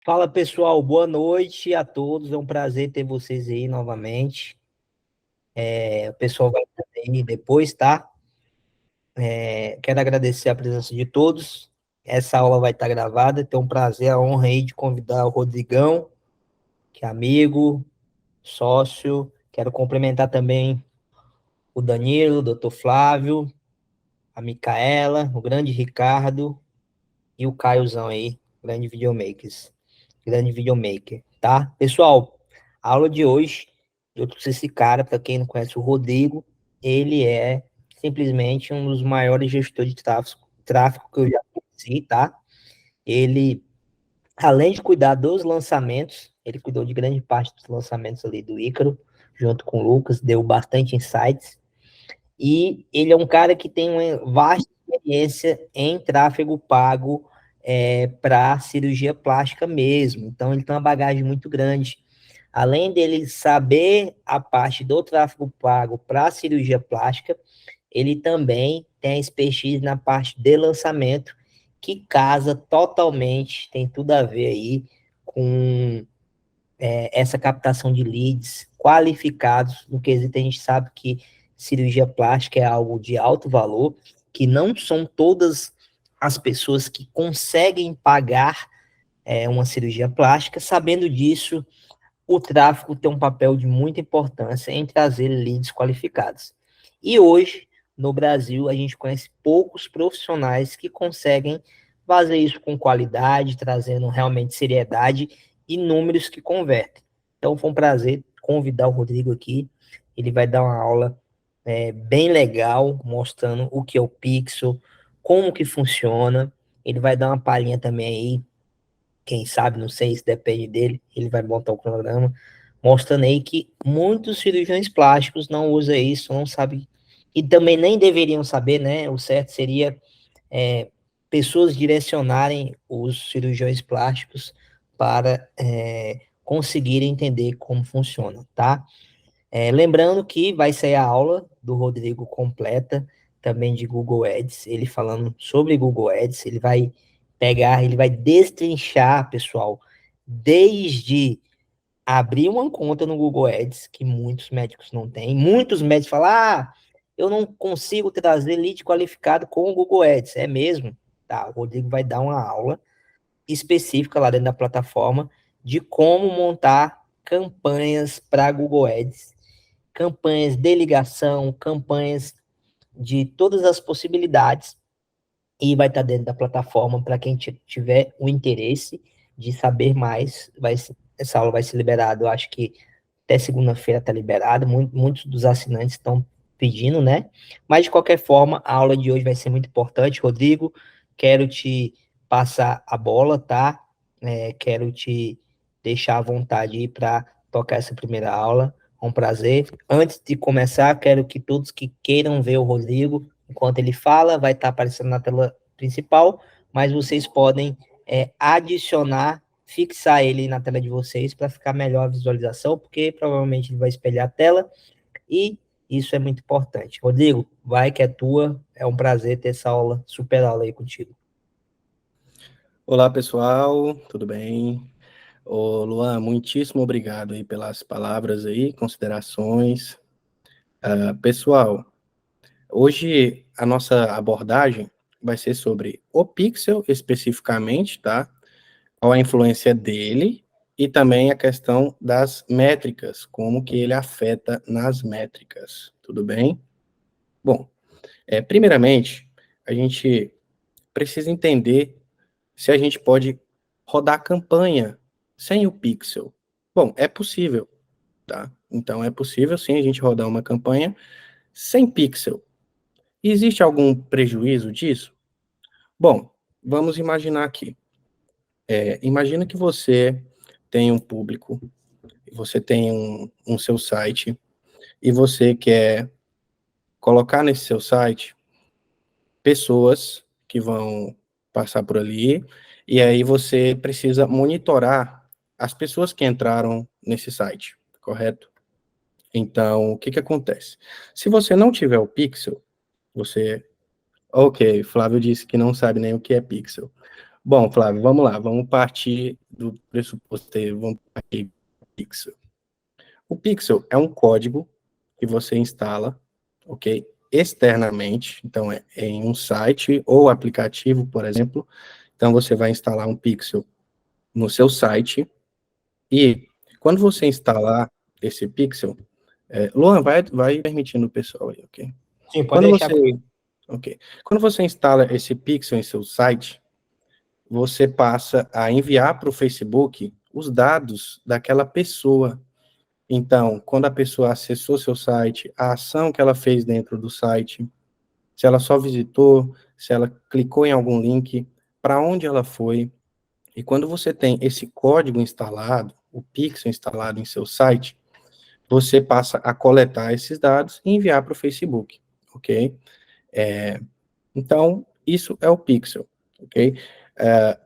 Fala pessoal, boa noite a todos. É um prazer ter vocês aí novamente. O pessoal vai também depois, tá? Quero agradecer a presença de todos. Essa aula vai estar gravada. Tenho um prazer, a honra aí de convidar o Rodrigão, que é amigo, sócio. Quero cumprimentar também o Danilo, o Dr. Flávio, a Micaela, o grande Ricardo e o Caiozão aí, grande videomaker, tá? Pessoal, a aula de hoje, eu trouxe esse cara, para quem não conhece, o Rodrigo, ele é simplesmente um dos maiores gestores de tráfego que eu já conheci, tá? Ele, além de cuidar dos lançamentos, ele cuidou de grande parte dos lançamentos ali do Ícaro, junto com o Lucas, deu bastante insights, e ele é um cara que tem uma vasta experiência em tráfego pago para cirurgia plástica mesmo. Então, ele tem uma bagagem muito grande. Além dele saber a parte do tráfego pago para cirurgia plástica, ele também tem a expertise na parte de lançamento, que casa totalmente, tem tudo a ver aí com essa captação de leads qualificados. No quesito, a gente sabe que cirurgia plástica é algo de alto valor, que não são todas as pessoas que conseguem pagar uma cirurgia plástica. Sabendo disso, o tráfego tem um papel de muita importância em trazer leads qualificados. E hoje, no Brasil, a gente conhece poucos profissionais que conseguem fazer isso com qualidade, trazendo realmente seriedade e números que convertem. Então, foi um prazer convidar o Rodrigo aqui. Ele vai dar uma aula bem legal, mostrando o que é o Pixel, como que funciona. Ele vai dar uma palhinha também aí, quem sabe, não sei se depende dele, ele vai montar o cronograma, mostrando aí que muitos cirurgiões plásticos não usam isso, não sabem, e também nem deveriam saber, né? O certo seria é, pessoas direcionarem os cirurgiões plásticos para conseguirem entender como funciona, tá? Lembrando que vai sair a aula do Rodrigo completa, também de Google Ads, ele falando sobre Google Ads, ele vai pegar, ele vai destrinchar, pessoal, desde abrir uma conta no Google Ads, que muitos médicos não têm. Muitos médicos falam, eu não consigo trazer lead qualificado com o Google Ads. É mesmo? Tá, o Rodrigo vai dar uma aula específica lá dentro da plataforma de como montar campanhas para Google Ads, campanhas de ligação, campanhas de todas as possibilidades, e vai estar dentro da plataforma para quem tiver o interesse de saber mais. Essa aula vai ser liberada, eu acho que até segunda-feira está liberada, muitos dos assinantes estão pedindo, né? Mas, de qualquer forma, a aula de hoje vai ser muito importante. Rodrigo, quero te passar a bola, tá? Quero te deixar à vontade aí para tocar essa primeira aula. É um prazer. Antes de começar, quero que todos que queiram ver o Rodrigo, enquanto ele fala, vai estar aparecendo na tela principal, mas vocês podem adicionar, fixar ele na tela de vocês para ficar melhor a visualização, porque provavelmente ele vai espelhar a tela e isso é muito importante. Rodrigo, vai que é tua, é um prazer ter essa aula, super aula aí contigo. Olá, pessoal, tudo bem? Ô, Luan, muitíssimo obrigado aí pelas palavras aí, considerações. Pessoal, hoje a nossa abordagem vai ser sobre o Pixel especificamente, tá? Qual a influência dele e também a questão das métricas, como que ele afeta nas métricas, tudo bem? Bom, primeiramente, a gente precisa entender se a gente pode rodar campanha sem o pixel. Bom, é possível, tá? Então, é possível, sim, a gente rodar uma campanha sem pixel. Existe algum prejuízo disso? Bom, vamos imaginar aqui. Imagina que você tem um público, você tem um seu site, e você quer colocar nesse seu site pessoas que vão passar por ali, e aí você precisa monitorar as pessoas que entraram nesse site, correto? Então, o que que acontece? Se você não tiver o pixel, você... Ok, Flávio disse que não sabe nem o que é pixel. Bom, Flávio, vamos lá, vamos partir do pressuposto aí, vamos partir do Pixel. O Pixel é um código que você instala, ok? Externamente, então é em um site ou aplicativo, por exemplo. Então você vai instalar um Pixel no seu site e quando você instalar esse Pixel, Luan, vai permitindo o pessoal aí, ok? Sim, pode Quando deixar você, comigo. ok? Quando você instala esse Pixel em seu site, você passa a enviar para o Facebook os dados daquela pessoa. Então, quando a pessoa acessou seu site, a ação que ela fez dentro do site, se ela só visitou, se ela clicou em algum link, para onde ela foi. E quando você tem esse código instalado, o Pixel instalado em seu site, você passa a coletar esses dados e enviar para o Facebook, ok? Então, isso é o Pixel, ok?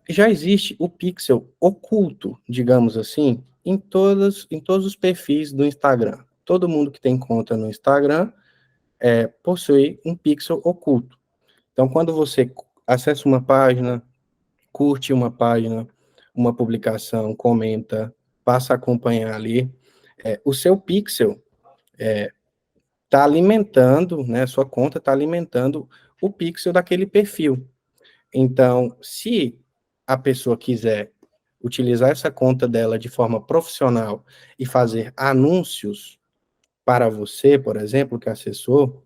Já existe o Pixel oculto, digamos assim, em todos os perfis do Instagram. Todo mundo que tem conta no Instagram possui um Pixel oculto. Então, quando você acessa uma página, curte uma página, uma publicação, comenta, passa a acompanhar ali, o seu Pixel está alimentando, né, sua conta está alimentando o Pixel daquele perfil. Então, se a pessoa quiser utilizar essa conta dela de forma profissional e fazer anúncios para você, por exemplo, que acessou,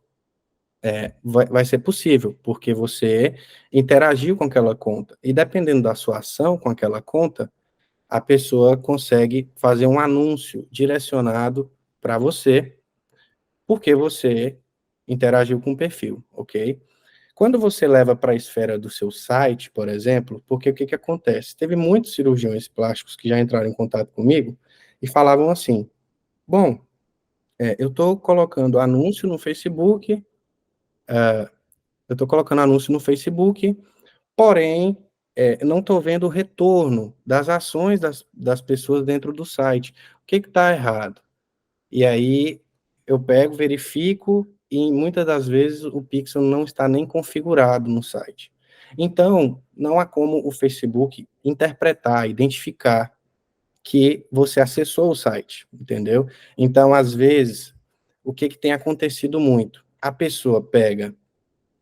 vai ser possível, porque você interagiu com aquela conta. E dependendo da sua ação com aquela conta, a pessoa consegue fazer um anúncio direcionado para você, porque você interagiu com o perfil, ok? Quando você leva para a esfera do seu site, por exemplo, porque o que acontece? Teve muitos cirurgiões plásticos que já entraram em contato comigo e falavam assim: bom, eu estou colocando anúncio no Facebook, eu estou colocando anúncio no Facebook, porém, não estou vendo o retorno das ações das pessoas dentro do site. O que está errado? E aí eu pego, verifico, e muitas das vezes o pixel não está nem configurado no site. Então, não há como o Facebook interpretar, identificar que você acessou o site, entendeu? Então, às vezes, o que tem acontecido muito? A pessoa pega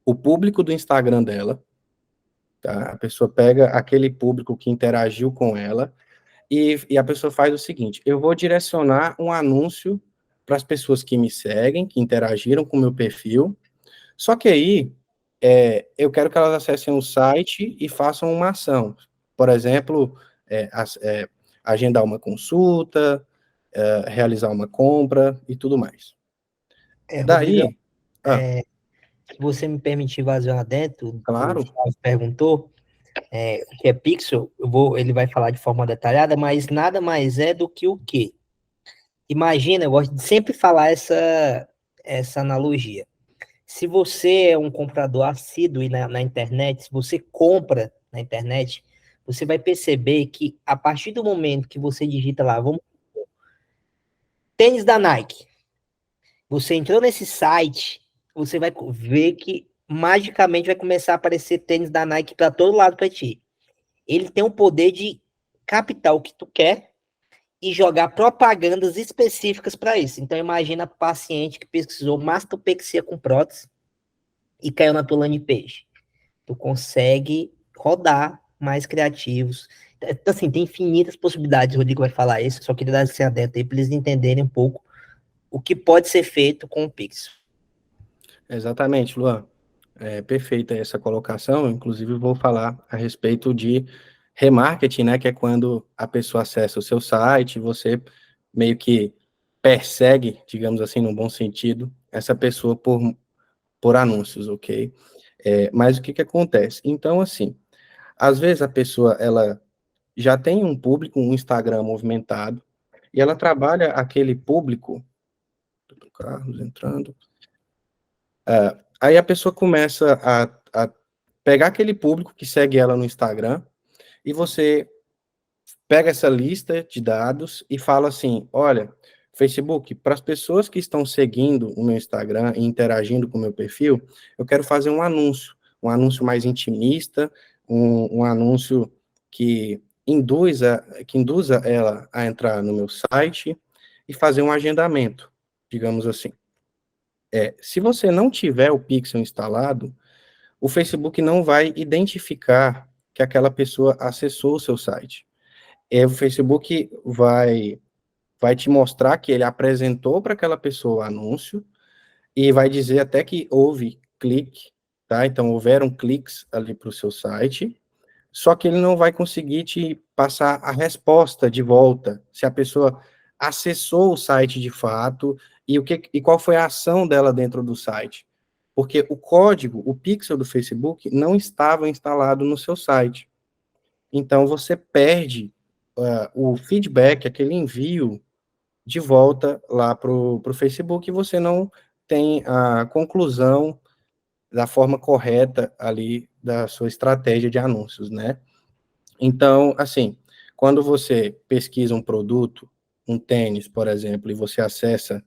o público do Instagram dela, tá? A pessoa pega aquele público que interagiu com ela, e a pessoa faz o seguinte: eu vou direcionar um anúncio para as pessoas que me seguem, que interagiram com o meu perfil, só que aí eu quero que elas acessem o site e façam uma ação. Por exemplo, agendar uma consulta, realizar uma compra e tudo mais. Rodrigão, Daí, ah, se você me permitir vazar lá dentro, o claro, Flávio perguntou o que é pixel, ele vai falar de forma detalhada, mas nada mais é do que o quê? Imagina, eu gosto de sempre falar essa analogia. Se você é um comprador assíduo na internet, se você compra na internet, você vai perceber que a partir do momento que você digita lá, vamos, tênis da Nike, você entrou nesse site, você vai ver que magicamente vai começar a aparecer tênis da Nike para todo lado para ti. Ele tem o poder de captar o que tu quer e jogar propagandas específicas para isso. Então imagina paciente que pesquisou mastopexia com prótese e caiu na tua landing page. Tu consegue rodar mais criativos. Então, assim, tem infinitas possibilidades, o Rodrigo vai falar isso, só queria dar esse adendo aí para eles entenderem um pouco o que pode ser feito com o Pixel. exatamente, Luan. Perfeita essa colocação. Inclusive, vou falar a respeito de remarketing, né? Que é quando a pessoa acessa o seu site, você meio que persegue, digamos assim, no bom sentido, essa pessoa por anúncios, ok? Mas o que acontece? Então, assim, às vezes a pessoa, ela já tem um público, um Instagram movimentado, e ela trabalha aquele público, Carlos entrando, aí a pessoa começa a pegar aquele público que segue ela no Instagram, e você pega essa lista de dados e fala assim: olha, Facebook, para as pessoas que estão seguindo o meu Instagram e interagindo com o meu perfil, eu quero fazer um anúncio mais intimista, um anúncio que induza ela a entrar no meu site e fazer um agendamento, digamos assim. Se você não tiver o Pixel instalado, o Facebook não vai identificar que aquela pessoa acessou o seu site. O Facebook vai te mostrar que ele apresentou para aquela pessoa o anúncio e vai dizer até que houve clique, tá? Então, houveram cliques ali para o seu site, só que ele não vai conseguir te passar a resposta de volta, se a pessoa acessou o site de fato e qual foi a ação dela dentro do site. Porque o código, o pixel do Facebook, não estava instalado no seu site. Então, você perde o feedback, aquele envio de volta lá para o Facebook e você não tem a conclusão da forma correta ali da sua estratégia de anúncios, né? Então, assim, quando você pesquisa um produto, um tênis, por exemplo, e você acessa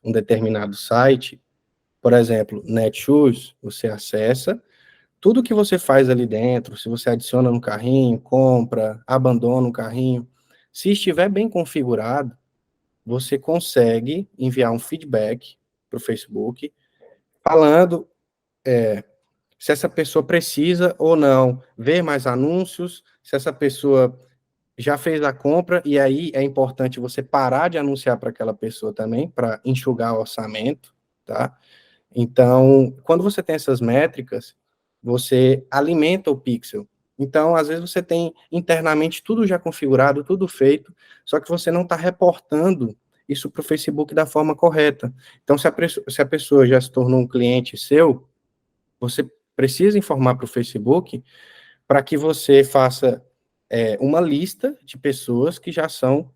um determinado site, por exemplo, Netshoes, você acessa, tudo que você faz ali dentro, se você adiciona no carrinho, compra, abandona o carrinho, se estiver bem configurado, você consegue enviar um feedback para o Facebook falando se essa pessoa precisa ou não ver mais anúncios, se essa pessoa já fez a compra, e aí é importante você parar de anunciar para aquela pessoa também, para enxugar o orçamento, tá? Então, quando você tem essas métricas, você alimenta o pixel. Então, às vezes você tem internamente tudo já configurado, tudo feito, só que você não está reportando isso para o Facebook da forma correta. Então, se a pessoa já se tornou um cliente seu, você precisa informar para o Facebook para que você faça uma lista de pessoas que já são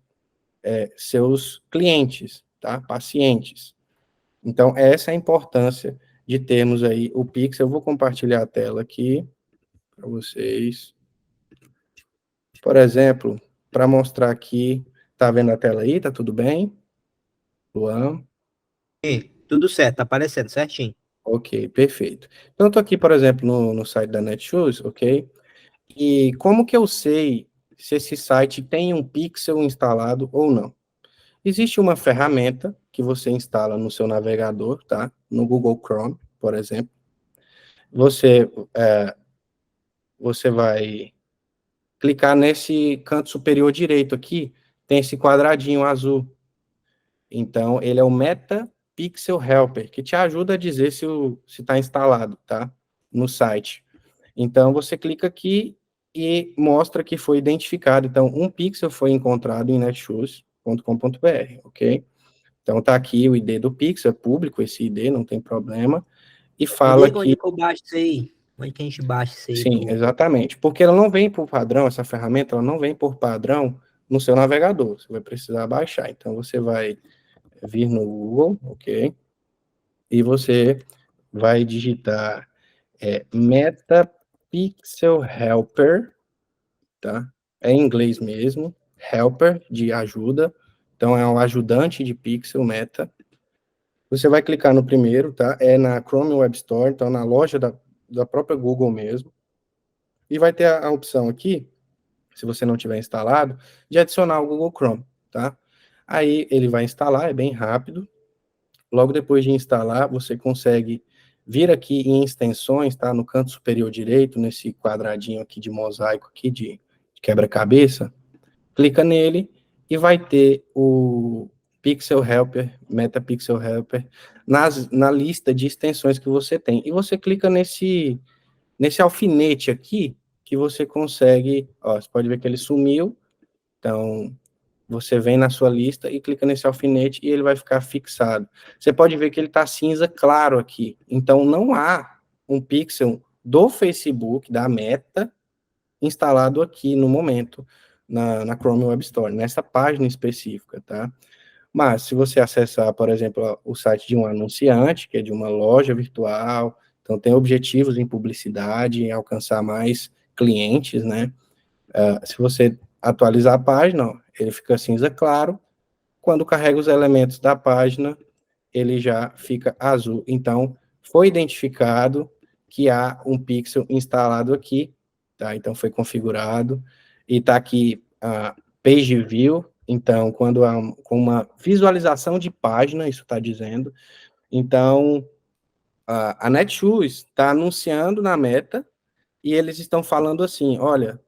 seus clientes, tá? Pacientes. Então, essa é a importância de termos aí o Pixel. Eu vou compartilhar a tela aqui para vocês. Por exemplo, para mostrar aqui, tá vendo a tela aí? Tá tudo bem? Luan? E, tudo certo, tá aparecendo certinho. Ok, perfeito. Então, eu estou aqui, por exemplo, no site da Netshoes, ok? E como que eu sei se esse site tem um pixel instalado ou não? Existe uma ferramenta que você instala no seu navegador, tá? No Google Chrome, por exemplo. Você, você vai clicar nesse canto superior direito aqui, tem esse quadradinho azul. Então, ele é o Meta Pixel Helper, que te ajuda a dizer se está instalado, tá? No site. Então, você clica aqui e mostra que foi identificado. Então, um pixel foi encontrado em netshoes.com.br, ok? Então, tá aqui o ID do pixel, é público esse ID, não tem problema. E fala Onde que é que eu baixo isso aí? Onde que a gente baixa isso aí? sim, exatamente. Porque ela não vem por padrão, essa ferramenta, ela não vem por padrão no seu navegador. Você vai precisar baixar. Então, você vai vir no Google, ok? E você vai digitar Meta Pixel Helper, tá? É em inglês mesmo. Helper, de ajuda. Então, é um ajudante de Pixel Meta. Você vai clicar no primeiro, tá? É na Chrome Web Store, então na loja da própria Google mesmo. E vai ter a opção aqui, se você não tiver instalado, de adicionar o Google Chrome, tá? Aí ele vai instalar, é bem rápido. Logo depois de instalar, você consegue vir aqui em extensões, tá? No canto superior direito, nesse quadradinho aqui de mosaico aqui de quebra-cabeça. Clica nele e vai ter o Pixel Helper, Meta Pixel Helper, na lista de extensões que você tem. E você clica nesse alfinete aqui, que você consegue, ó, você pode ver que ele sumiu, então você vem na sua lista e clica nesse alfinete e ele vai ficar fixado. Você pode ver que ele está cinza claro aqui, então não há um pixel do Facebook, da Meta, instalado aqui no momento, na Chrome Web Store, nessa página específica, tá? Mas se você acessar, por exemplo, o site de um anunciante, que é de uma loja virtual, então tem objetivos em publicidade, em alcançar mais clientes, né? Se você atualizar a página, ó, ele fica cinza claro. Quando carrega os elementos da página, ele já fica azul. Então, foi identificado que há um pixel instalado aqui, tá? Então, foi configurado. E está aqui a page view. Então, quando há com uma visualização de página, isso está dizendo. Então, a Netshoes está anunciando na Meta e eles estão falando assim, olha,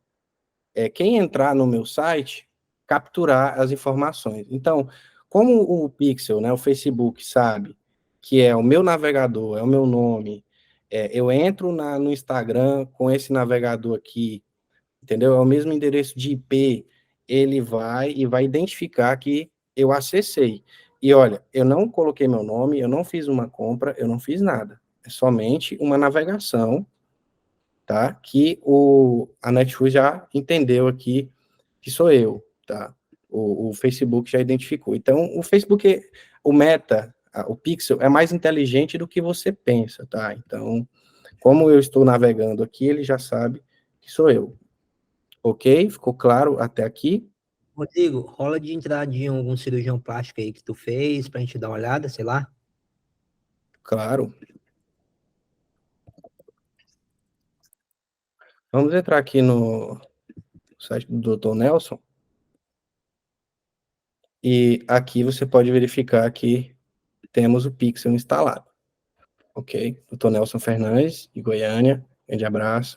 quem entrar no meu site, capturar as informações. Então, como o Pixel, né, o Facebook, sabe que é o meu navegador, é o meu nome, eu entro no Instagram com esse navegador aqui, entendeu? É o mesmo endereço de IP, ele vai identificar que eu acessei. E olha, eu não coloquei meu nome, eu não fiz uma compra, eu não fiz nada. É somente uma navegação, tá? Que a Netshoes já entendeu aqui que sou eu, tá? O Facebook já identificou. Então, o Facebook, o Meta, o Pixel é mais inteligente do que você pensa, tá? Então, como eu estou navegando aqui, ele já sabe que sou eu. Ok? Ficou claro até aqui? Rodrigo, rola de entrar de algum cirurgião plástico aí que tu fez, pra gente dar uma olhada, sei lá. Claro. Vamos entrar aqui no site do Dr. Nelson e aqui você pode verificar que temos o Pixel instalado. Ok? Dr. Nelson Fernandes, de Goiânia, grande abraço.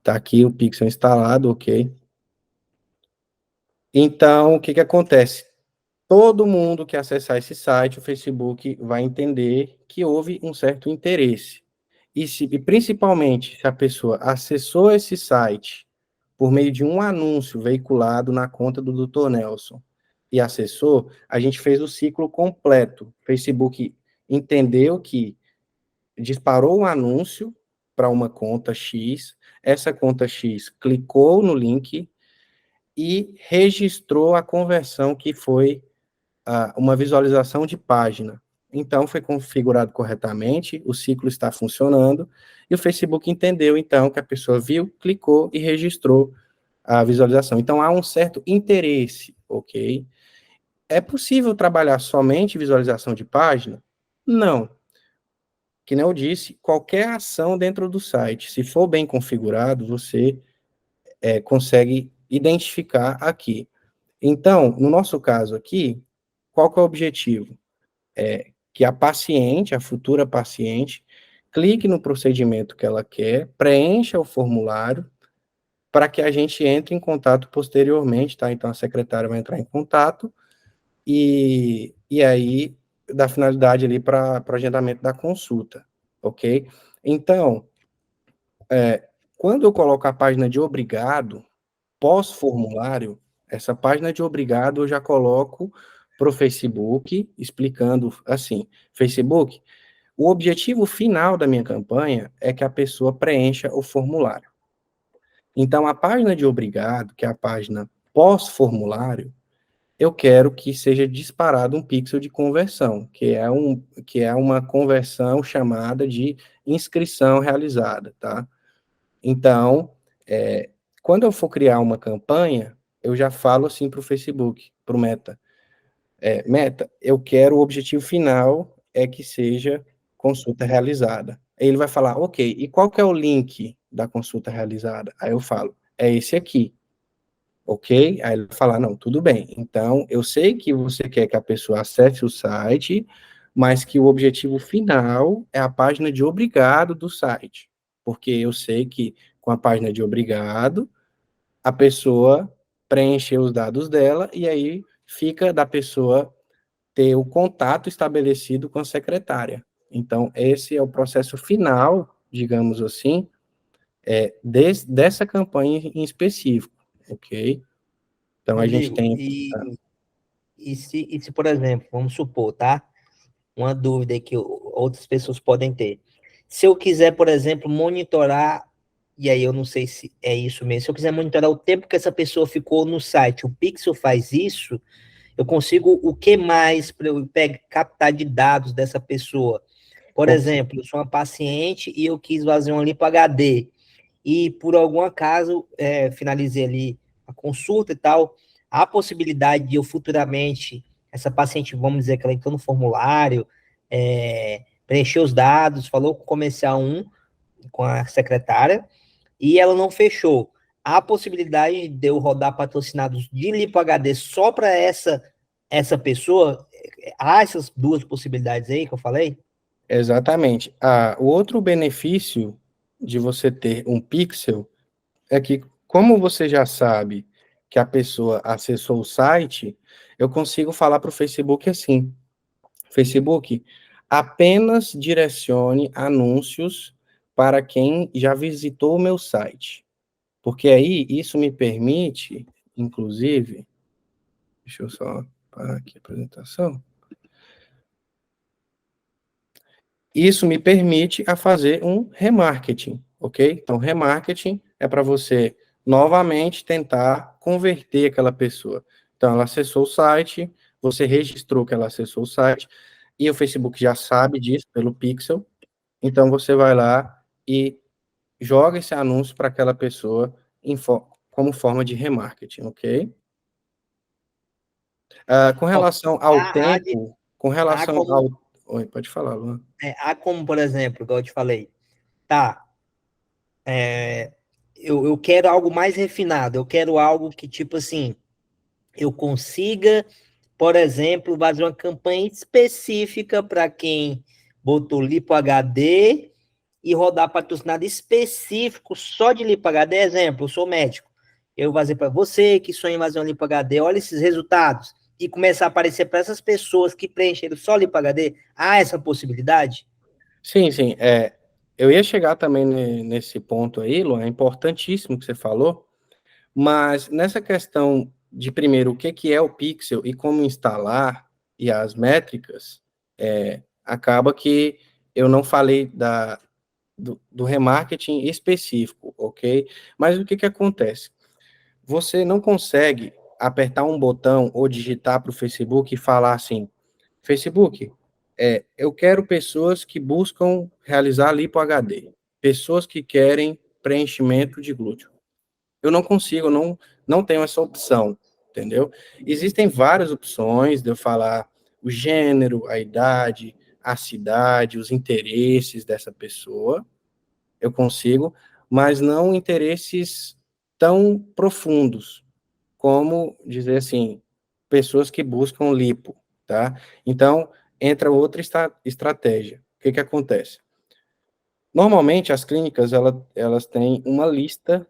Tá aqui o Pixel instalado, ok? Então, o que que acontece? Todo mundo que acessar esse site, o Facebook vai entender que houve um certo interesse. E principalmente se a pessoa acessou esse site por meio de um anúncio veiculado na conta do Dr. Nelson e acessou, a gente fez o ciclo completo. O Facebook entendeu que disparou um anúncio para uma conta X, essa conta X clicou no link e registrou a conversão que foi uma visualização de página. Então, foi configurado corretamente, o ciclo está funcionando, e o Facebook entendeu, então, que a pessoa viu, clicou e registrou a visualização. Então, há um certo interesse, ok? É possível trabalhar somente visualização de página? Não. Que nem eu disse, qualquer ação dentro do site, se for bem configurado, você consegue identificar aqui. Então, no nosso caso aqui, qual que é o objetivo? Que a paciente, a futura paciente, clique no procedimento que ela quer, preencha o formulário, para que a gente entre em contato posteriormente, tá? Então, a secretária vai entrar em contato e aí dá finalidade ali para o agendamento da consulta, ok? Então, quando eu coloco a página de obrigado, pós-formulário, essa página de obrigado eu já coloco para o Facebook, explicando assim, Facebook, o objetivo final da minha campanha é que a pessoa preencha o formulário. Então, a página de obrigado, que é a página pós-formulário, eu quero que seja disparado um pixel de conversão, que é uma conversão chamada de inscrição realizada, tá? Então, quando eu for criar uma campanha, eu já falo assim para o Facebook, para o Meta. Meta, eu quero o objetivo final é que seja consulta realizada. Aí ele vai falar, ok, e qual que é o link da consulta realizada? Aí eu falo, é esse aqui, ok? Aí ele vai falar, não, tudo bem. Então, eu sei que você quer que a pessoa acesse o site, mas que o objetivo final é a página de obrigado do site. Porque eu sei que com a página de obrigado, a pessoa preencheu os dados dela e aí fica da pessoa ter o contato estabelecido com a secretária. Então, esse é o processo final, digamos assim, dessa campanha em específico, ok? Então, a gente Rodrigo, tem... e se, por exemplo, vamos supor, tá? Uma dúvida que outras pessoas podem ter. Se eu quiser, por exemplo, monitorar, e aí eu não sei se é isso mesmo, se eu quiser monitorar o tempo que essa pessoa ficou no site, o Pixel faz isso, eu consigo o que mais para eu captar de dados dessa pessoa? Por Ok, exemplo, eu sou uma paciente e eu quis fazer um limpo HD, e por algum acaso finalizei ali a consulta e tal, há a possibilidade de eu futuramente, essa paciente, vamos dizer que ela entrou no formulário, preencheu os dados, falou com o comercial 1, com a secretária, e ela não fechou. Há possibilidade de eu rodar patrocinados de Lipo HD só para essa pessoa? Há essas duas possibilidades aí que eu falei? Exatamente. O outro benefício de você ter um pixel é que, como você já sabe que a pessoa acessou o site, eu consigo falar para o Facebook assim: Facebook, apenas direcione anúncios para quem já visitou o meu site. Porque aí isso me permite, inclusive, deixa eu só parar aqui a apresentação. Isso me permite a fazer um remarketing, ok? Então, remarketing é para você novamente tentar converter aquela pessoa. Então, ela acessou o site, você registrou que ela acessou o site, e o Facebook já sabe disso pelo Pixel, então você vai lá e joga esse anúncio para aquela pessoa como forma de remarketing, ok? Com relação ao Há, há, tempo, com há relação como, ao... Oi, pode falar, Luan. há como, por exemplo, igual eu te falei, tá, eu quero algo mais refinado, eu quero algo que, tipo assim, eu consiga, por exemplo, fazer uma campanha específica para quem botou Lipo HD e rodar patrocinado específico só de Lipo HD. Exemplo, eu sou médico. Eu vou fazer para você que sonha em fazer um Lipo HD, olha esses resultados. E começar a aparecer para essas pessoas que preencheram só Lipo HD. Há essa possibilidade? Sim, sim. Eu ia chegar também nesse ponto aí, Luan, é importantíssimo que você falou, mas nessa questão de, primeiro, o que que é o Pixel e como instalar e as métricas, acaba que eu não falei do remarketing específico, ok? Mas o que que acontece? Você não consegue apertar um botão ou digitar para o Facebook e falar assim: Facebook, eu quero pessoas que buscam realizar lipo HD, pessoas que querem preenchimento de glúteo. Eu não consigo, não tenho essa opção, entendeu? Existem várias opções de eu falar o gênero, a idade, a cidade, os interesses dessa pessoa, eu consigo, mas não interesses tão profundos como dizer assim, pessoas que buscam lipo, tá? Então, entra outra estratégia. O que que acontece? Normalmente, as clínicas, elas têm uma lista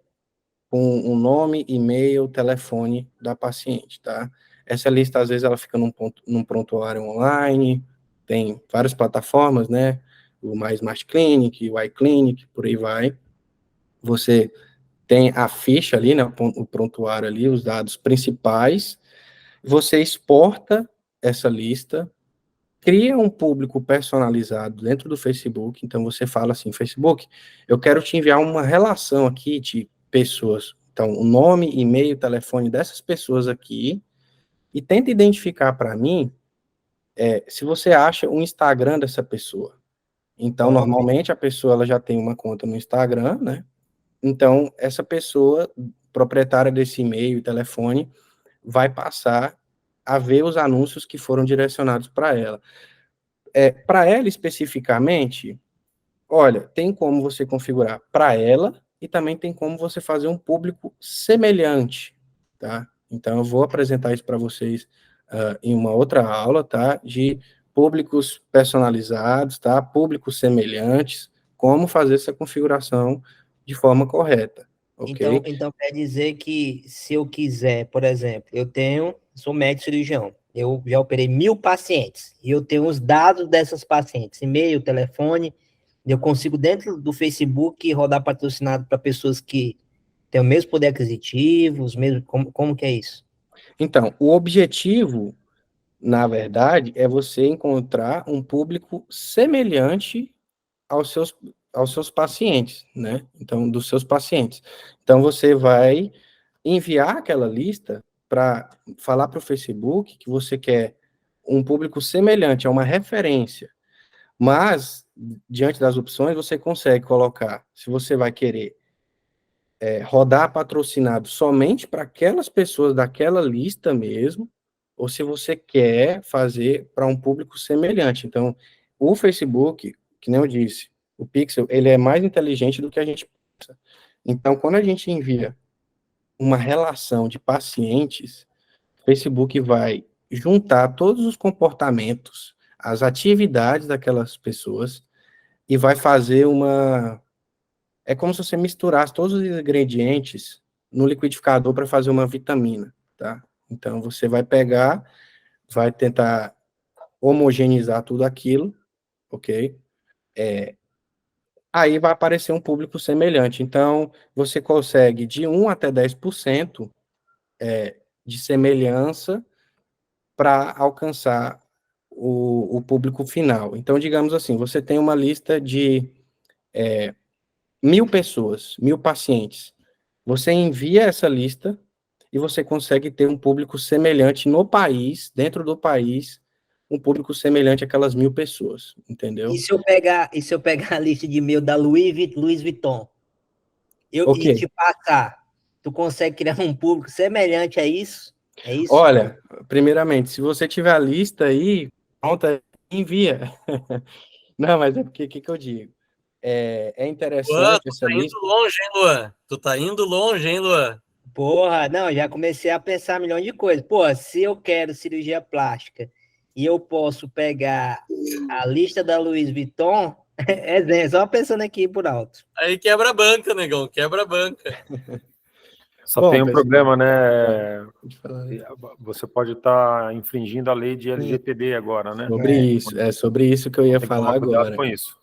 com o nome, e-mail, telefone da paciente, tá? Essa lista, às vezes, ela fica num prontuário online, tem várias plataformas, né? O My Smart Clinic, o iClinic, por aí vai. Você tem a ficha ali, né? O prontuário ali, os dados principais. Você exporta essa lista, cria um público personalizado dentro do Facebook. Então você fala assim: Facebook, eu quero te enviar uma relação aqui de pessoas. Então, o nome, e-mail, telefone dessas pessoas aqui, e tenta identificar para mim se você acha um Instagram dessa pessoa. Então, Top. normalmente a pessoa ela já tem uma conta no Instagram, né? Então, essa pessoa, proprietária desse e-mail e telefone, vai passar a ver os anúncios que foram direcionados para ela. Para ela especificamente, olha, tem como você configurar para ela e também tem como você fazer um público semelhante, tá? Então, eu vou apresentar isso para vocês em uma outra aula, tá? De públicos personalizados, tá? Públicos semelhantes, como fazer essa configuração de forma correta, ok? Então quer dizer que se eu quiser, por exemplo, sou médico cirurgião, eu já operei 1.000 pacientes e eu tenho os dados dessas pacientes, e-mail, telefone, eu consigo dentro do Facebook rodar patrocinado para pessoas que têm o mesmo poder aquisitivo, os mesmos, como que é isso? Então, o objetivo, na verdade, é você encontrar um público semelhante aos seus, aos seus pacientes, né? Então, dos seus pacientes. Então, você vai enviar aquela lista para falar para o Facebook que você quer um público semelhante, é uma referência. Mas, diante das opções, você consegue colocar, se você vai querer rodar patrocinado somente para aquelas pessoas daquela lista mesmo, ou se você quer fazer para um público semelhante. Então, o Facebook, que nem eu disse, o Pixel, ele é mais inteligente do que a gente pensa. Então, quando a gente envia uma relação de pacientes, o Facebook vai juntar todos os comportamentos, as atividades daquelas pessoas e vai fazer uma. É como se você misturasse todos os ingredientes no liquidificador para fazer uma vitamina, tá? Então, você vai pegar, vai tentar homogeneizar tudo aquilo, ok? Aí vai aparecer um público semelhante. Então, você consegue de 1 até 10% de semelhança para alcançar o público final. Então, digamos assim, você tem uma lista de 1.000 pessoas, 1.000 pacientes. Você envia essa lista e você consegue ter um público semelhante no país, dentro do país, um público semelhante àquelas 1.000 pessoas, entendeu? E se eu pegar a lista de e-mail da Louis Vuitton, Ok. e te passar, tu consegue criar um público semelhante a isso? É isso? Olha, primeiramente, se você tiver a lista aí, pronta, envia. Não, mas é porque, o que eu digo? É Luan, interessante tu essa tá indo lista. longe, hein, Luan? Tu tá indo longe, hein, Luan? Porra, não, já comecei a pensar milhões de coisas. Pô, se eu quero cirurgia plástica e eu posso pegar a lista da Louis Vuitton, só pensando aqui por alto. Aí quebra a banca, negão, quebra a banca. Só Bom, tem um pessoal, problema, né? pode falar aí. Você pode estar infringindo a lei de LGPD agora, né? Sobre isso que eu ia Tem que falar tomar cuidado agora. com isso.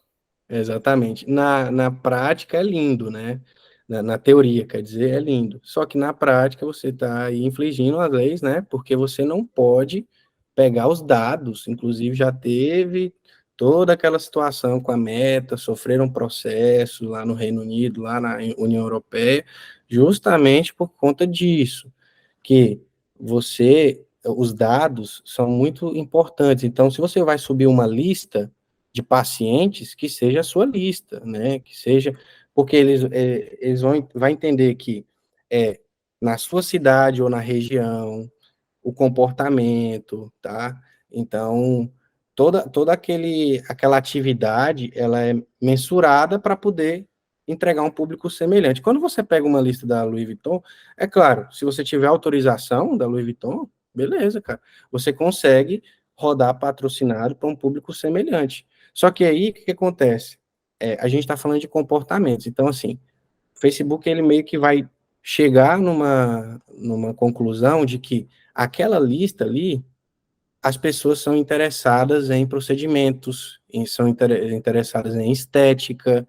Exatamente. Na prática é lindo, né? Na teoria, quer dizer, é lindo. Só que na prática você está aí infringindo as leis, né? Porque você não pode pegar os dados. Inclusive, já teve toda aquela situação com a Meta, sofreram processo lá no Reino Unido, lá na União Europeia, justamente por conta disso, que os dados são muito importantes. Então, se você vai subir uma lista de pacientes, que seja a sua lista, né? Que seja, porque eles vai entender que é na sua cidade ou na região, o comportamento, tá? Então, toda aquela atividade, ela é mensurada para poder entregar um público semelhante. Quando você pega uma lista da Louis Vuitton, é claro, se você tiver autorização da Louis Vuitton, beleza, cara, você consegue rodar patrocinado para um público semelhante. Só que aí, o que acontece? A gente está falando de comportamentos. Então, assim, o Facebook, ele meio que vai chegar numa conclusão de que aquela lista ali, as pessoas são interessadas em procedimentos, são interessadas em estética,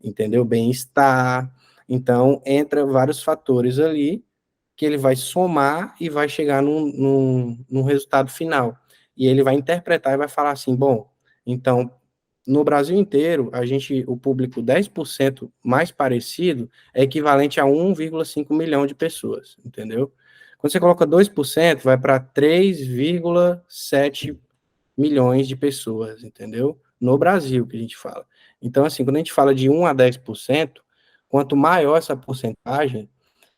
entendeu? Bem-estar. Então, entra vários fatores ali que ele vai somar e vai chegar num resultado final. E ele vai interpretar e vai falar assim, bom, então, no Brasil inteiro, o público 10% mais parecido é equivalente a 1,5 milhão de pessoas, entendeu? Quando você coloca 2%, vai para 3,7 milhões de pessoas, entendeu? No Brasil, que a gente fala. Então, assim, quando a gente fala de 1 a 10%, quanto maior essa porcentagem,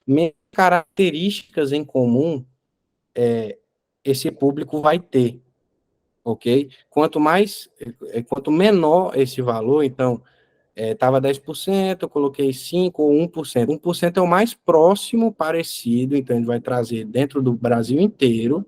menos características em comum esse público vai ter, ok? Quanto menor esse valor, então, estava 10%, eu coloquei 5 ou 1%. 1% é o mais próximo parecido, então ele vai trazer dentro do Brasil inteiro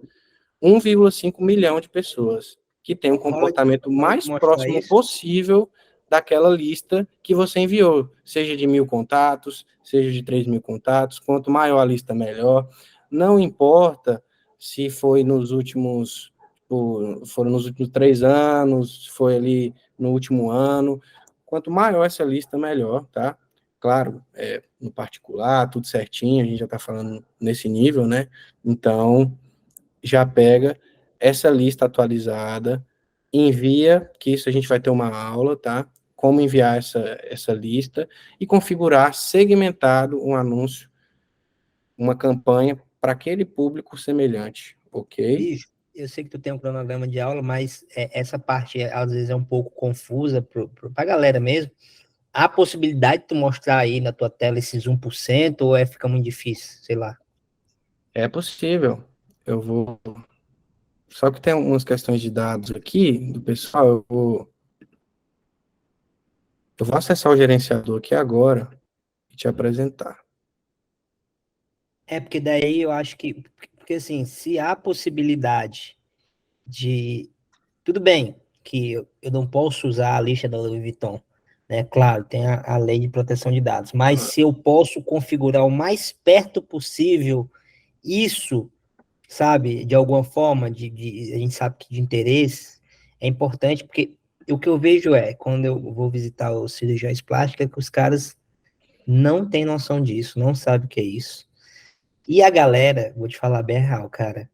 1,5 milhão de pessoas que tem um comportamento Rola de mais mostrar próximo isso? possível daquela lista que você enviou, seja de 1.000 contatos, seja de 3.000 contatos, quanto maior a lista, melhor. Não importa se foi foram nos últimos 3 anos, foi ali no último ano, quanto maior essa lista, melhor, tá? Claro, no particular, tudo certinho, a gente já está falando nesse nível, né? Então, já pega essa lista atualizada, envia, que isso a gente vai ter uma aula, tá? Como enviar essa lista e configurar segmentado um anúncio, uma campanha para aquele público semelhante, ok? Bicho, eu sei que tu tem um cronograma de aula, mas essa parte às vezes é um pouco confusa pra galera mesmo. Há possibilidade de tu mostrar aí na tua tela esses 1% ou fica muito difícil, sei lá. É possível. Eu vou. Só que tem algumas questões de dados aqui do pessoal. Eu vou acessar o gerenciador aqui agora te apresentar. Porque daí eu acho que, porque assim, se há possibilidade de, tudo bem que eu não posso usar a lista da Louis Vuitton, né? Claro, tem a lei de proteção de dados, mas se eu posso configurar o mais perto possível isso, sabe, de alguma forma, a gente sabe que de interesse, é importante, porque o que eu vejo quando eu vou visitar os cirurgiões plásticos, é que os caras não têm noção disso, não sabem o que é isso. E a galera, vou te falar bem real, cara,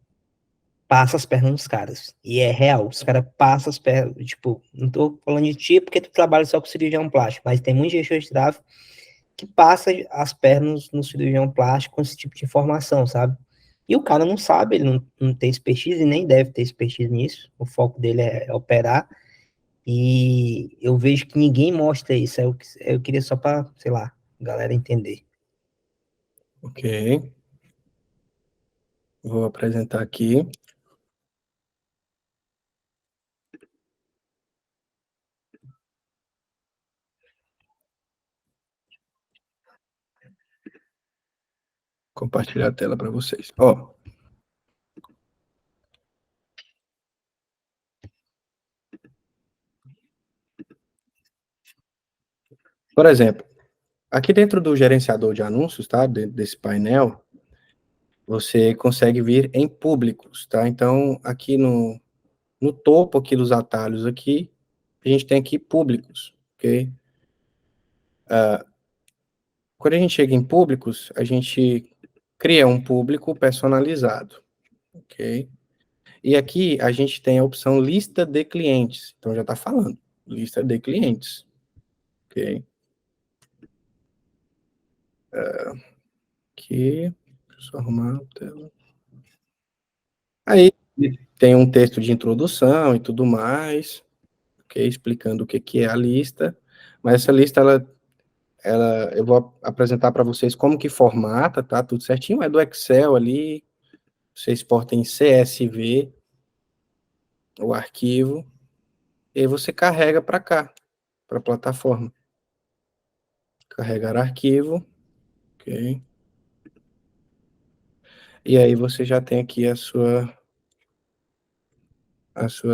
passa as pernas nos caras. E é real, os caras passam as pernas, tipo, não tô falando de ti porque tu trabalha só com cirurgião plástico, mas tem muitos gestores de tráfego que passa as pernas no cirurgião plástico com esse tipo de informação, sabe? E o cara não sabe, ele não tem expertise e nem deve ter expertise nisso. O foco dele é operar. E eu vejo que ninguém mostra isso. Eu queria só para, sei lá, a galera entender. Ok. Vou apresentar aqui. Compartilhar a tela para vocês. Ó. Por exemplo, aqui dentro do gerenciador de anúncios, tá? Dentro desse painel, você consegue vir em públicos, tá? Então, aqui no topo aqui dos atalhos aqui, a gente tem aqui públicos, ok? Quando a gente chega em públicos, a gente cria um público personalizado, ok? E aqui a gente tem a opção lista de clientes. Então, já está falando, lista de clientes, ok? Aqui, deixa eu arrumar a tela. Aí, tem um texto de introdução e tudo mais, ok? Explicando o que é a lista. Mas essa lista, eu vou apresentar para vocês como que formata, tá? Tudo certinho, é do Excel ali, você exporta em CSV o arquivo, e aí você carrega para cá, para a plataforma. Carregar arquivo, ok? E aí você já tem aqui a sua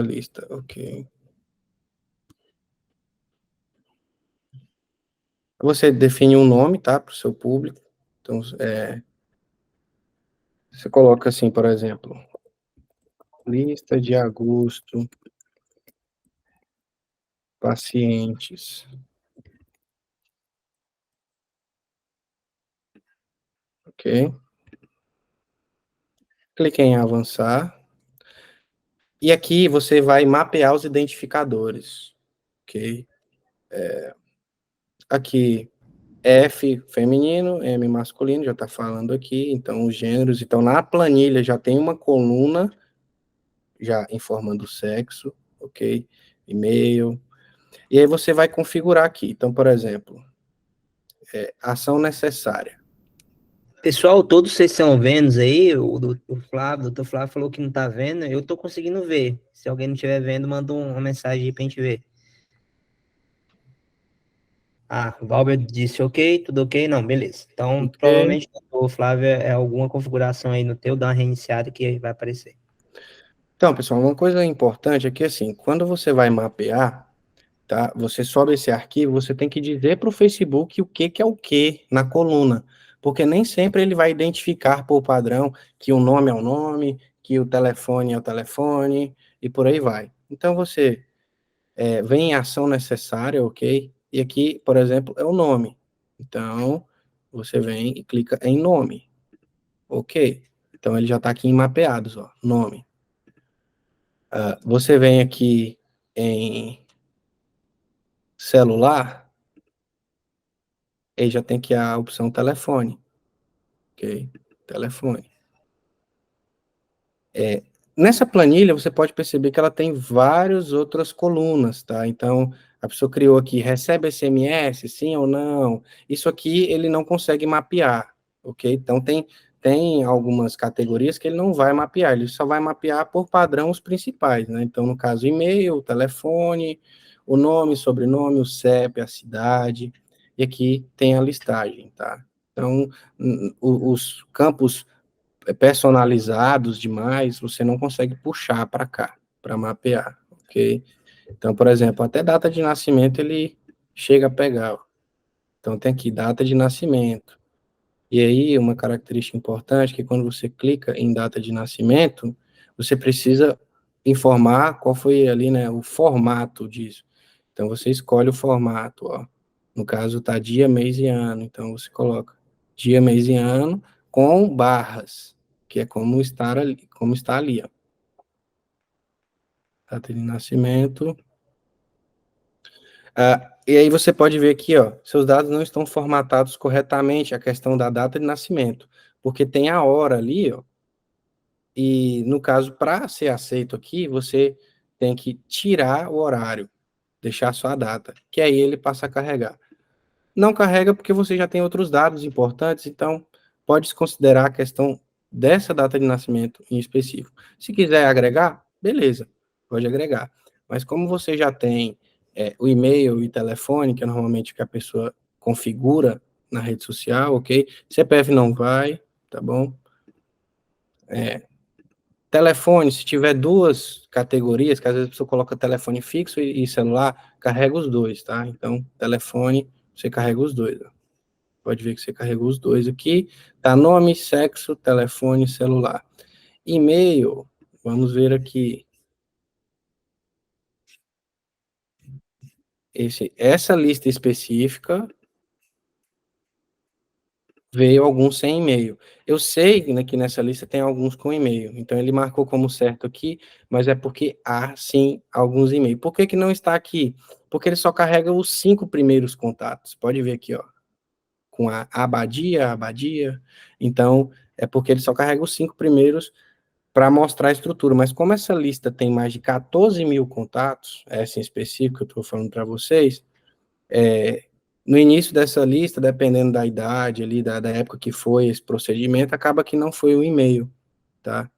lista, ok? Você define um nome, tá, para o seu público. Então, você coloca assim, por exemplo, lista de agosto, pacientes. Ok? Clique em avançar. E aqui você vai mapear os identificadores. Ok? Aqui, F feminino, M masculino, já está falando aqui. Então, os gêneros. Então, na planilha já tem uma coluna já informando o sexo. Ok? E-mail. E aí você vai configurar aqui. Então, por exemplo, ação necessária. Pessoal, todos vocês estão vendo aí, o Flávio, o doutor Flávio falou que não tá vendo, eu tô conseguindo ver. Se alguém não estiver vendo, manda uma mensagem aí pra gente ver. O Valber disse ok, tudo ok? Não, beleza. Então, Ok. provavelmente o Flávio é alguma configuração aí no teu, dá uma reiniciada que vai aparecer. Então, pessoal, uma coisa importante é que, assim, quando você vai mapear, tá? Você sobe esse arquivo, você tem que dizer para o Facebook o que é o que na coluna, porque nem sempre ele vai identificar por padrão que o nome é o nome, que o telefone é o telefone, e por aí vai. Então, você vem em ação necessária, ok? E aqui, por exemplo, é o nome. Então, você vem e clica em nome, ok? Então, ele já está aqui em mapeados, ó, nome. Você vem aqui em celular, aí já tem aqui a opção telefone. Ok? Telefone. Nessa planilha, você pode perceber que ela tem várias outras colunas, tá? Então, a pessoa criou aqui, recebe SMS, sim ou não? Isso aqui ele não consegue mapear, ok? Então, tem algumas categorias que ele não vai mapear, ele só vai mapear por padrão os principais, né? Então, no caso, e-mail, telefone, o nome, sobrenome, o CEP, a cidade. e aqui tem a listagem, tá? Então, os campos personalizados demais, você não consegue puxar para cá, para mapear, ok? Então, por exemplo, até data de nascimento ele chega a pegar, ó. Então, tem aqui data de nascimento. E aí, uma característica importante é que quando você clica em data de nascimento, você precisa informar qual foi ali, né, o formato disso. Então, você escolhe o formato, ó. No caso, tá dia, mês e ano. Então, você coloca dia, mês e ano com barras, que é como está ali, ó. Data de nascimento. E aí você pode ver aqui, ó, seus dados não estão formatados corretamente, a questão da data de nascimento, porque tem a hora ali, ó, e no caso, para ser aceito aqui, você tem que tirar o horário, deixar só a data, que aí ele passa a carregar. Não carrega porque você já tem outros dados importantes, então pode-se considerar a questão dessa data de nascimento em específico. Se quiser agregar, beleza, pode agregar. Mas como você já tem o e-mail e telefone, que é normalmente o que a pessoa configura na rede social, ok? CPF não vai, tá bom? Telefone, se tiver duas categorias, que às vezes a pessoa coloca telefone fixo e celular, carrega os dois, tá? Então, telefone, você carrega os dois, ó. Pode ver que você carregou os dois aqui. Tá nome, sexo, telefone, celular. E-mail, vamos ver aqui. Essa lista específica veio alguns sem e-mail. Eu sei, né, que nessa lista tem alguns com e-mail. Então, ele marcou como certo aqui, mas é porque há, sim, alguns e-mails. Por que que não está aqui? Porque ele só carrega os 5 primeiros contatos. Pode ver aqui, ó. Com a abadia. Então, é porque ele só carrega os 5 primeiros para mostrar a estrutura. Mas como essa lista tem mais de 14 mil contatos, essa em específico que eu estou falando para vocês, no início dessa lista, dependendo da idade ali, da época que foi esse procedimento, acaba que não foi o e-mail, tá?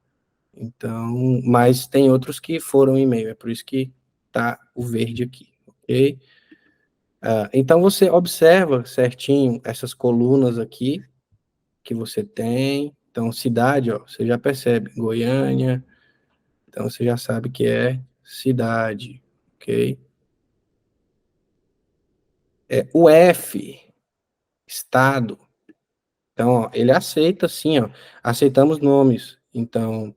Então, mas tem outros que foram e-mail, é por isso que tá o verde aqui, ok? Então, você observa certinho essas colunas aqui que você tem. Então, cidade, ó, você já percebe, Goiânia, então você já sabe que é cidade, ok? O F, estado. Então, ó, ele aceita sim, ó, aceitamos nomes. Então,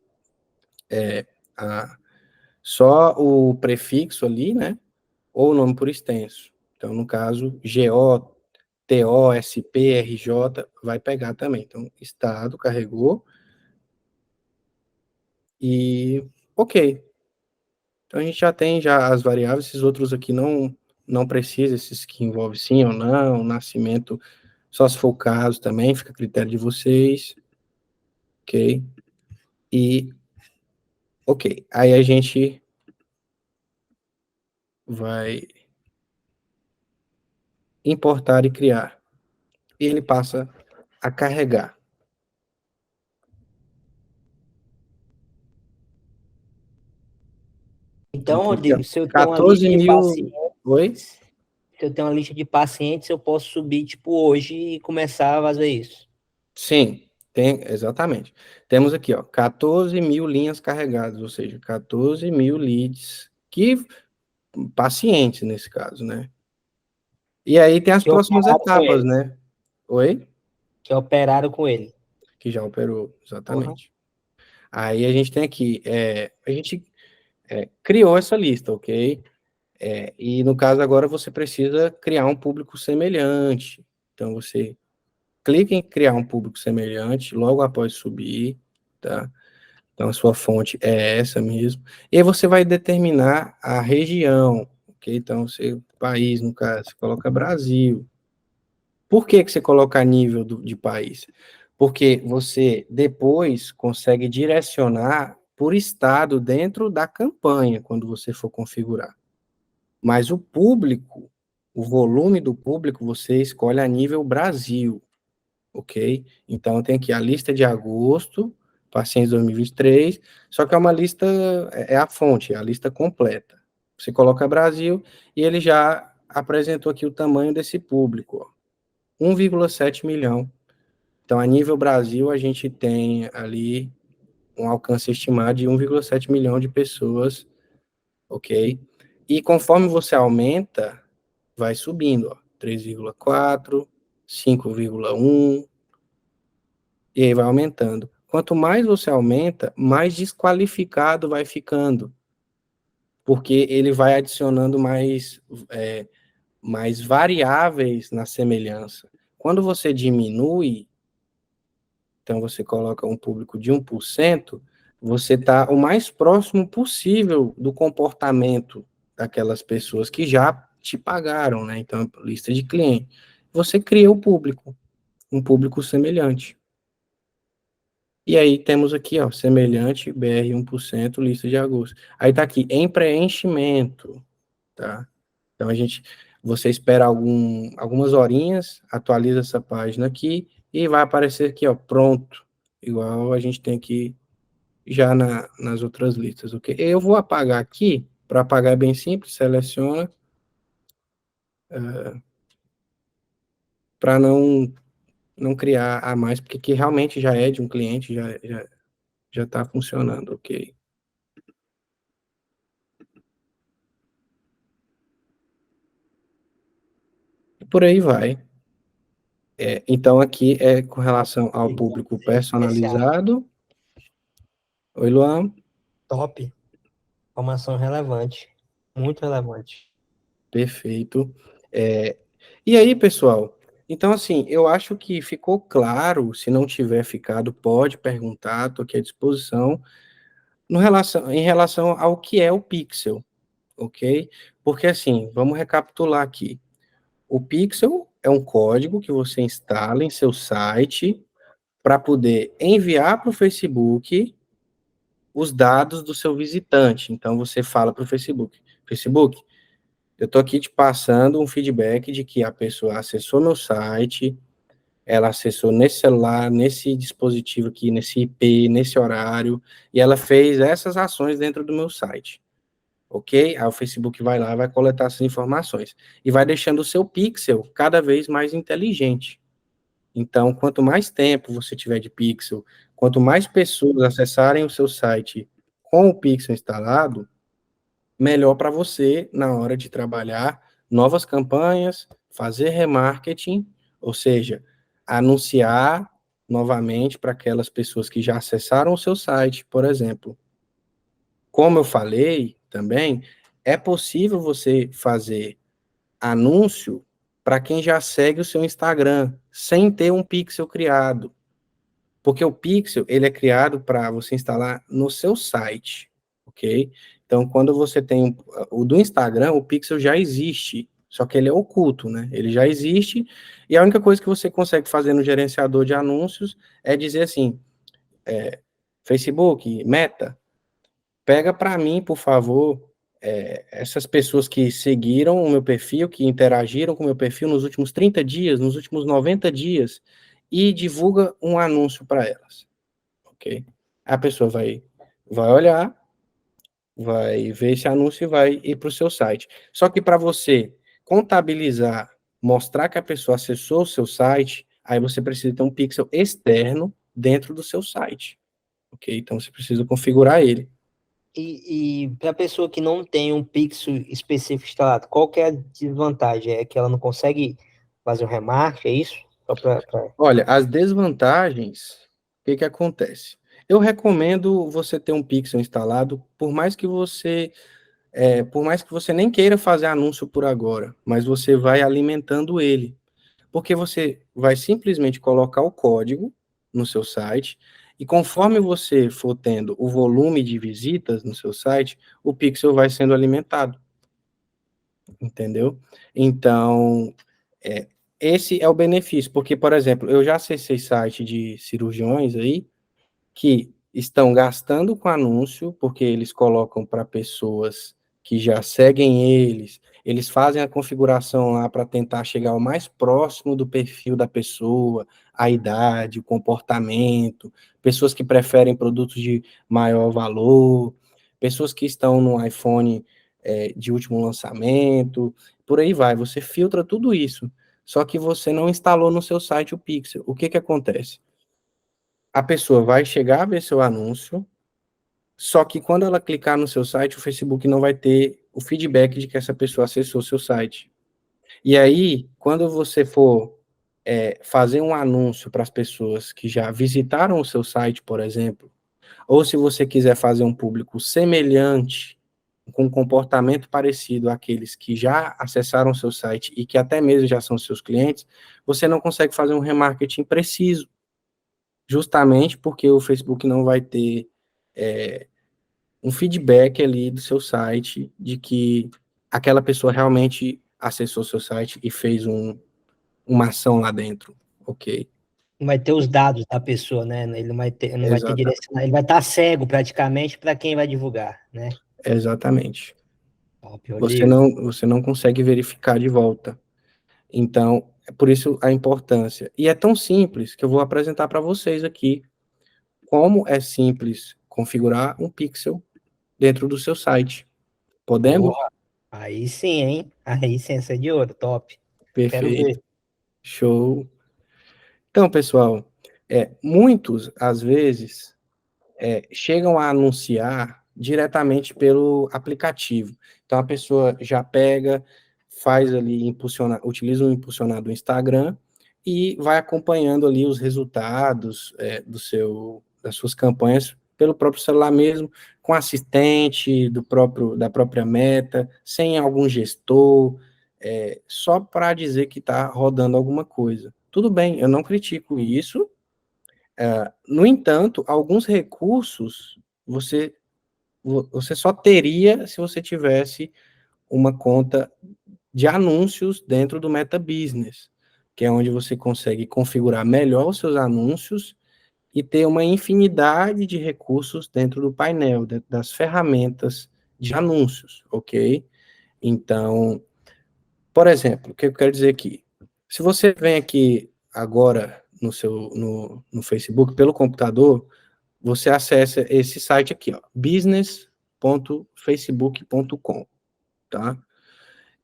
a, só o prefixo ali, né? Ou o nome por extenso. Então, no caso, GO, TO, SP, RJ, vai pegar também. Então, estado, carregou. E, ok. Então, a gente já tem já as variáveis, esses outros aqui não precisa, esses que envolvem sim ou não, nascimento, só se for o caso também, fica a critério de vocês. Ok? E, ok. Aí a gente vai importar e criar. E ele passa a carregar. Então, Então, tem aqui, ó, Rodrigo, se eu tenho uma 14 lista de mil. pacientes, Oi? se eu tenho uma lista de pacientes, eu posso subir, tipo, hoje e começar a fazer isso. Sim, tem, exatamente. Temos aqui, ó, 14 mil linhas carregadas, ou seja, 14 mil leads, pacientes nesse caso, né? E aí tem as Que próximas operaram com etapas, ele. né? Oi? Que operaram com ele. Que já operou, Porra. exatamente. Aí a gente tem aqui, a gente criou essa lista, ok? E no caso agora você precisa criar um público semelhante. Então você clica em criar um público semelhante logo após subir, tá? Então a sua fonte é essa mesmo. E aí você vai determinar a região, ok? Então você, país, no caso, você coloca Brasil. Por que que você coloca nível de país? Porque você depois consegue direcionar por estado dentro da campanha, quando você for configurar. Mas o público, o volume do público, você escolhe a nível Brasil, ok? Então, tem aqui a lista de agosto, pacientes 2023, só que é uma lista, é a fonte, é a lista completa. Você coloca Brasil e ele já apresentou aqui o tamanho desse público, ó, 1,7 milhão. Então, a nível Brasil, a gente tem ali um alcance estimado de 1,7 milhão de pessoas, ok? E conforme você aumenta, vai subindo, ó, 3,4, 5,1, e aí vai aumentando. Quanto mais você aumenta, mais desqualificado vai ficando, porque ele vai adicionando mais variáveis na semelhança. Quando você diminui, então você coloca um público de 1%, você está o mais próximo possível do comportamento daquelas pessoas que já te pagaram, né? Então, lista de cliente. Você cria o público, um público semelhante. E aí temos aqui, ó, semelhante, BR 1%, lista de agosto. Aí tá aqui, em preenchimento, tá? Então você espera algumas horinhas, atualiza essa página aqui e vai aparecer aqui, ó, pronto. Igual a gente tem aqui já nas outras listas, ok? Eu vou apagar aqui, para apagar é bem simples, seleciona, para não criar a mais, porque aqui realmente já é de um cliente, já está funcionando, ok? E por aí vai. Então, aqui é com relação ao público personalizado. Oi, Luan. Top. Informação relevante. Muito relevante. Perfeito. E aí, pessoal? Então, assim, eu acho que ficou claro. Se não tiver ficado, pode perguntar, estou aqui à disposição. Em relação ao que é o Pixel, ok? Porque, assim, vamos recapitular aqui. O Pixel é um código que você instala em seu site para poder enviar para o Facebook os dados do seu visitante. Então, você fala para o Facebook, eu estou aqui te passando um feedback de que a pessoa acessou meu site, ela acessou nesse celular, nesse dispositivo aqui, nesse IP, nesse horário, e ela fez essas ações dentro do meu site. Ok? Aí o Facebook vai lá, vai coletar essas informações. E vai deixando o seu pixel cada vez mais inteligente. Então, quanto mais tempo você tiver de pixel, quanto mais pessoas acessarem o seu site com o pixel instalado, melhor para você na hora de trabalhar novas campanhas, fazer remarketing, ou seja, anunciar novamente para aquelas pessoas que já acessaram o seu site, por exemplo. Como eu falei também, é possível você fazer anúncio para quem já segue o seu Instagram, sem ter um pixel criado. Porque o pixel, ele é criado para você instalar no seu site, ok? Então, quando você tem o do Instagram, o pixel já existe, só que ele é oculto, né? Ele já existe, e a única coisa que você consegue fazer no gerenciador de anúncios é dizer assim, Facebook, Meta, pega para mim, por favor, essas pessoas que seguiram o meu perfil, que interagiram com o meu perfil nos últimos 30 dias, nos últimos 90 dias, e divulga um anúncio para elas, ok? A pessoa vai olhar, vai ver esse anúncio e vai ir para o seu site. Só que para você contabilizar, mostrar que a pessoa acessou o seu site, aí você precisa ter um pixel externo dentro do seu site, ok? Então você precisa configurar ele. E para a pessoa que não tem um pixel específico instalado, qual que é a desvantagem? É que ela não consegue fazer um remarque, é isso? Só Olha, as desvantagens, o que acontece? Eu recomendo você ter um pixel instalado, por mais que você nem queira fazer anúncio por agora, mas você vai alimentando ele, porque você vai simplesmente colocar o código no seu site, e conforme você for tendo o volume de visitas no seu site, o pixel vai sendo alimentado, entendeu? Então, esse é o benefício, porque, por exemplo, eu já acessei site de cirurgiões aí, que estão gastando com anúncio, porque eles colocam para pessoas que já seguem eles fazem a configuração lá para tentar chegar o mais próximo do perfil da pessoa, a idade, o comportamento, pessoas que preferem produtos de maior valor, pessoas que estão no iPhone de último lançamento, por aí vai. Você filtra tudo isso, só que você não instalou no seu site o pixel. O que que acontece? A pessoa vai chegar a ver seu anúncio, só que quando ela clicar no seu site, o Facebook não vai ter o feedback de que essa pessoa acessou seu site. E aí, quando você for fazer um anúncio para as pessoas que já visitaram o seu site, por exemplo, ou se você quiser fazer um público semelhante, com um comportamento parecido àqueles que já acessaram o seu site e que até mesmo já são seus clientes, você não consegue fazer um remarketing preciso, justamente porque o Facebook não vai ter um feedback ali do seu site de que aquela pessoa realmente acessou o seu site e fez uma ação lá dentro, ok? Não vai ter os dados da pessoa, né? Ele não vai ter Exatamente. direcionado, ele vai estar cego praticamente para quem vai divulgar, né? Exatamente. Top, eu Você não consegue verificar de volta. Então, é por isso a importância. E é tão simples que eu vou apresentar para vocês aqui como é simples configurar um pixel dentro do seu site. Podemos? Porra, aí sim, hein? Aí sim, essa é de ouro, top. Quero Perfeito. ver. Show. Então, pessoal, muitos, às vezes, chegam a anunciar diretamente pelo aplicativo. Então, a pessoa já pega, faz ali, utiliza o impulsionar do Instagram e vai acompanhando ali os resultados das suas campanhas pelo próprio celular mesmo, com assistente da própria Meta, sem algum gestor, só para dizer que está rodando alguma coisa. Tudo bem, eu não critico isso. No entanto, alguns recursos você, você só teria se você tivesse uma conta de anúncios dentro do Meta Business, que é onde você consegue configurar melhor os seus anúncios e ter uma infinidade de recursos dentro do painel, dentro das ferramentas de anúncios, ok? Então, por exemplo, o que eu quero dizer aqui? Se você vem aqui agora no Facebook pelo computador, você acessa esse site aqui, ó, business.facebook.com, tá?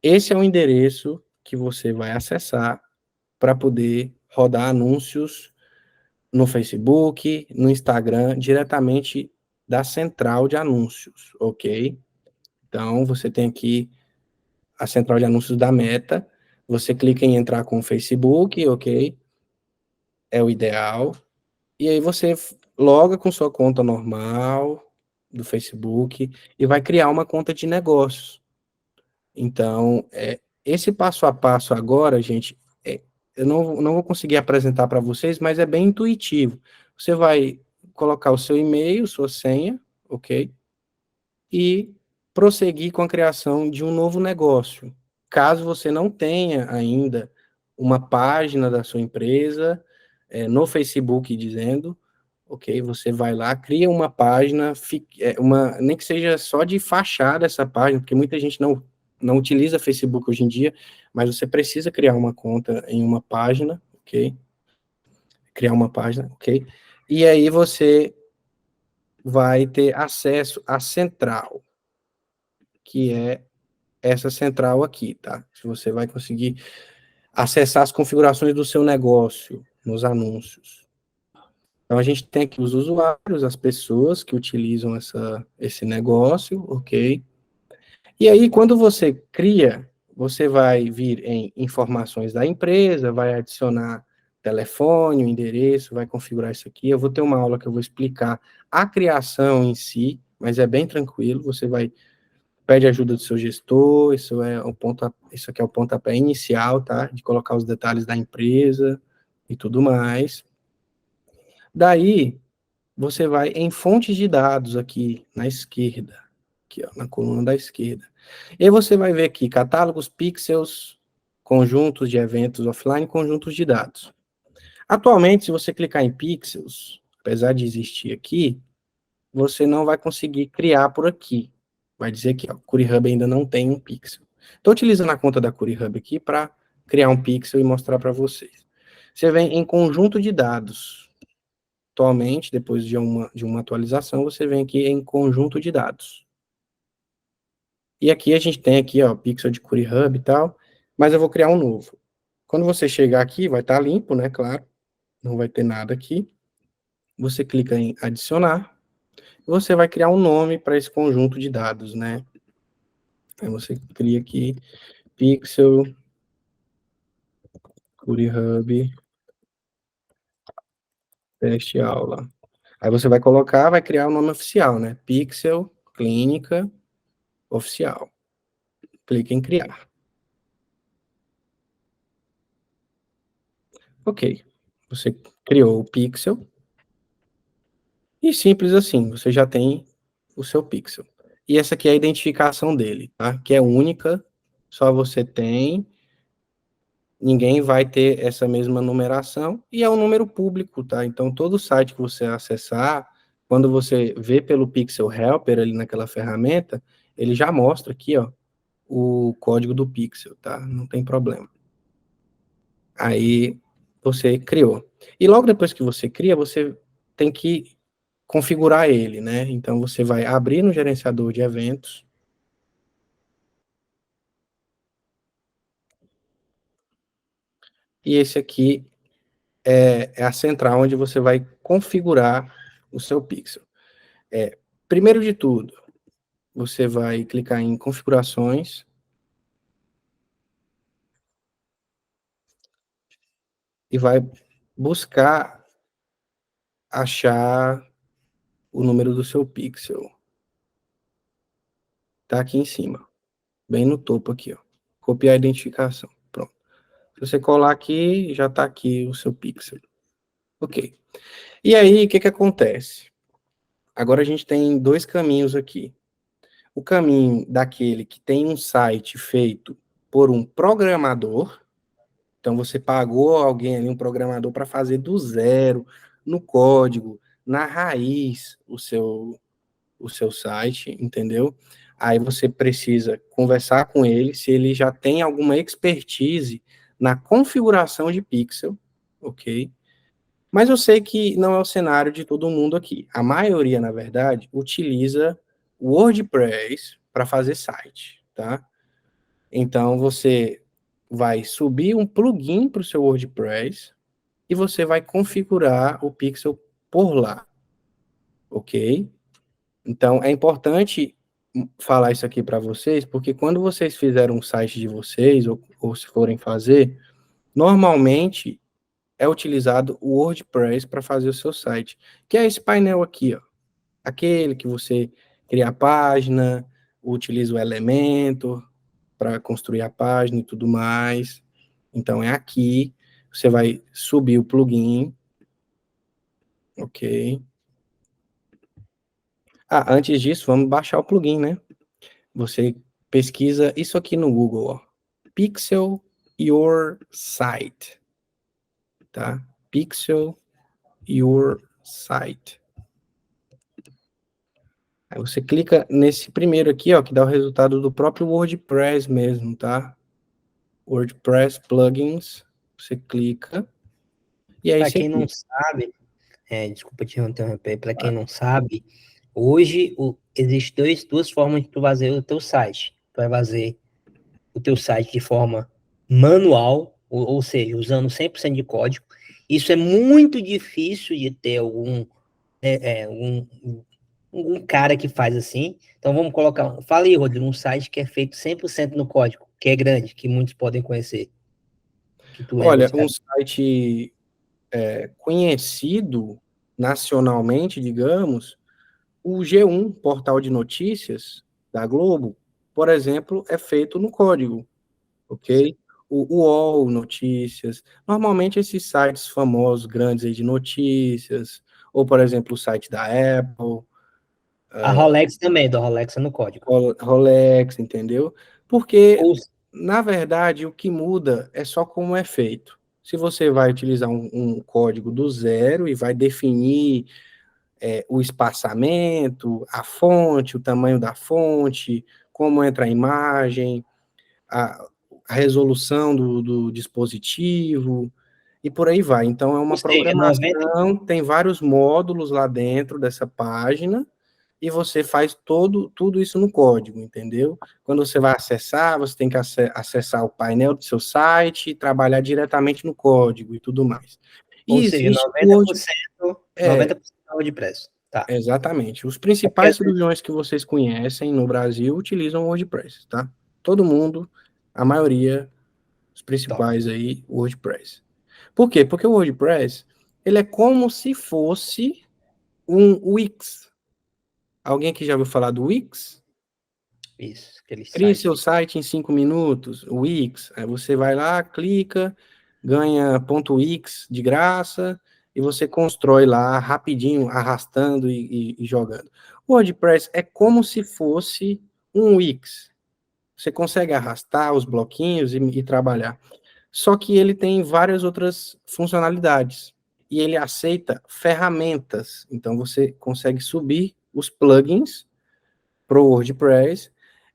Esse é o endereço que você vai acessar para poder rodar anúncios no Facebook, no Instagram, diretamente da central de anúncios, ok? Então, você tem aqui a central de anúncios da Meta, você clica em entrar com o Facebook, ok? É o ideal. E aí você loga com sua conta normal do Facebook e vai criar uma conta de negócios. Então, esse passo a passo agora, gente, eu não vou conseguir apresentar para vocês, mas é bem intuitivo. Você vai colocar o seu e-mail, sua senha, ok? E prosseguir com a criação de um novo negócio. Caso você não tenha ainda uma página da sua empresa no Facebook dizendo, ok, você vai lá, cria uma página, nem que seja só de fachada essa página, porque muita gente não utiliza Facebook hoje em dia, mas você precisa criar uma conta em uma página, ok? Criar uma página, ok? E aí você vai ter acesso à central, que é essa central aqui, tá? Você vai conseguir acessar as configurações do seu negócio nos anúncios. Então, a gente tem aqui os usuários, as pessoas que utilizam esse negócio, ok? E aí, quando você cria, você vai vir em informações da empresa, vai adicionar telefone, o endereço, vai configurar isso aqui. Eu vou ter uma aula que eu vou explicar a criação em si, mas é bem tranquilo, você vai pede ajuda do seu gestor, isso aqui é o pontapé inicial, tá? De colocar os detalhes da empresa e tudo mais. Daí, você vai em fontes de dados aqui na esquerda, aqui ó, na coluna da esquerda. E aí você vai ver aqui catálogos, pixels, conjuntos de eventos offline, conjuntos de dados. Atualmente, se você clicar em pixels, apesar de existir aqui, você não vai conseguir criar por aqui. Vai dizer que o CuriHub ainda não tem um pixel. Estou utilizando a conta da CuriHub aqui para criar um pixel e mostrar para vocês. Você vem em conjunto de dados. Atualmente, depois de uma atualização, você vem aqui em conjunto de dados. E aqui a gente tem aqui, ó, pixel de Query Hub e tal, mas eu vou criar um novo. Quando você chegar aqui, vai estar limpo, né, claro, não vai ter nada aqui. Você clica em adicionar, você vai criar um nome para esse conjunto de dados, né? Aí você cria aqui pixel Query Hub teste aula. Aí você vai colocar, vai criar o nome oficial, né? Pixel Clínica Oficial. Clique em criar. Ok. Você criou o pixel. E simples assim, você já tem o seu pixel. E essa aqui é a identificação dele, tá? Que é única, só você tem. Ninguém vai ter essa mesma numeração. E é um número público, tá? Então, todo site que você acessar, quando você vê pelo Pixel Helper ali naquela ferramenta, ele já mostra aqui, ó, o código do pixel, tá? Não tem problema. Aí você criou. E logo depois que você cria, você tem que configurar ele, né? Então você vai abrir no gerenciador de eventos. E esse aqui é a central onde você vai configurar o seu pixel. Primeiro de tudo, você vai clicar em configurações. E vai buscar achar o número do seu pixel. Tá aqui em cima, bem no topo aqui, ó. Copiar a identificação. Pronto. Se você colar aqui, já tá aqui o seu pixel. Ok. E aí, o que que acontece? Agora a gente tem dois caminhos aqui. O caminho daquele que tem um site feito por um programador. Então você pagou alguém ali, um programador, para fazer do zero, no código, na raiz, o seu site, entendeu? Aí você precisa conversar com ele se ele já tem alguma expertise na configuração de pixel, ok? Mas eu sei que não é o cenário de todo mundo aqui. A maioria, na verdade, utiliza o WordPress para fazer site, tá? Então você vai subir um plugin para o seu WordPress e você vai configurar o pixel por lá, ok? Então, é importante falar isso aqui para vocês, porque quando vocês fizeram um site de vocês, ou se forem fazer, normalmente é utilizado o WordPress para fazer o seu site, que é esse painel aqui, ó. Aquele que você cria a página, utiliza o Elementor para construir a página e tudo mais. Então, é aqui, você vai subir o plugin, ok? Ah, antes disso, vamos baixar o plugin, né? Você pesquisa isso aqui no Google, ó. Pixel Your Site, tá? Pixel Your Site. Aí você clica nesse primeiro aqui, ó, que dá o resultado do próprio WordPress mesmo, tá? WordPress Plugins. Você clica e aí Para você quem não clica. sabe, desculpa te interromper, para quem não sabe, hoje existe duas formas de tu fazer o teu site. Tu vai fazer o teu site de forma manual, ou seja, usando 100% de código. Isso é muito difícil de ter um cara que faz assim. Então vamos colocar, fala aí, Rodrigo, um site que é feito 100% no código, que é grande, que muitos podem conhecer. Que tu lembra Olha, de um cara. site conhecido nacionalmente, digamos, o G1, portal de notícias da Globo, por exemplo, é feito no código, ok? O UOL Notícias, normalmente esses sites famosos, grandes aí de notícias, ou, por exemplo, o site da Apple, A Rolex também, do Rolex é no código. Rolex, entendeu? Porque, Ou, na verdade, o que muda é só como é feito. Se você vai utilizar um código do zero e vai definir o espaçamento, a fonte, o tamanho da fonte, como entra a imagem, a, a resolução do dispositivo, e por aí vai. Então, é ou uma seja, 90, programação, tem vários módulos lá dentro dessa página, e você faz tudo isso no código, entendeu? Quando você vai acessar, você tem que acessar o painel do seu site, trabalhar diretamente no código e tudo mais. Ou E seja, existe o Word, 90% é WordPress. Tá. exatamente. Os É porque principais às vezes, cirurgiões que vocês conhecem no Brasil utilizam o WordPress, tá? Todo mundo, a maioria, os top. principais aí, WordPress. Por quê? Porque o WordPress, ele é como se fosse um Wix. Alguém que já ouviu falar do Wix? Isso, aquele Crie seu site. site em 5 minutos, o Wix. Aí você vai lá, clica, ganha ponto Wix de graça e você constrói lá rapidinho, arrastando e jogando. O WordPress é como se fosse um Wix. Você consegue arrastar os bloquinhos e trabalhar. Só que ele tem várias outras funcionalidades. E ele aceita ferramentas. Então você consegue subir os plugins para o WordPress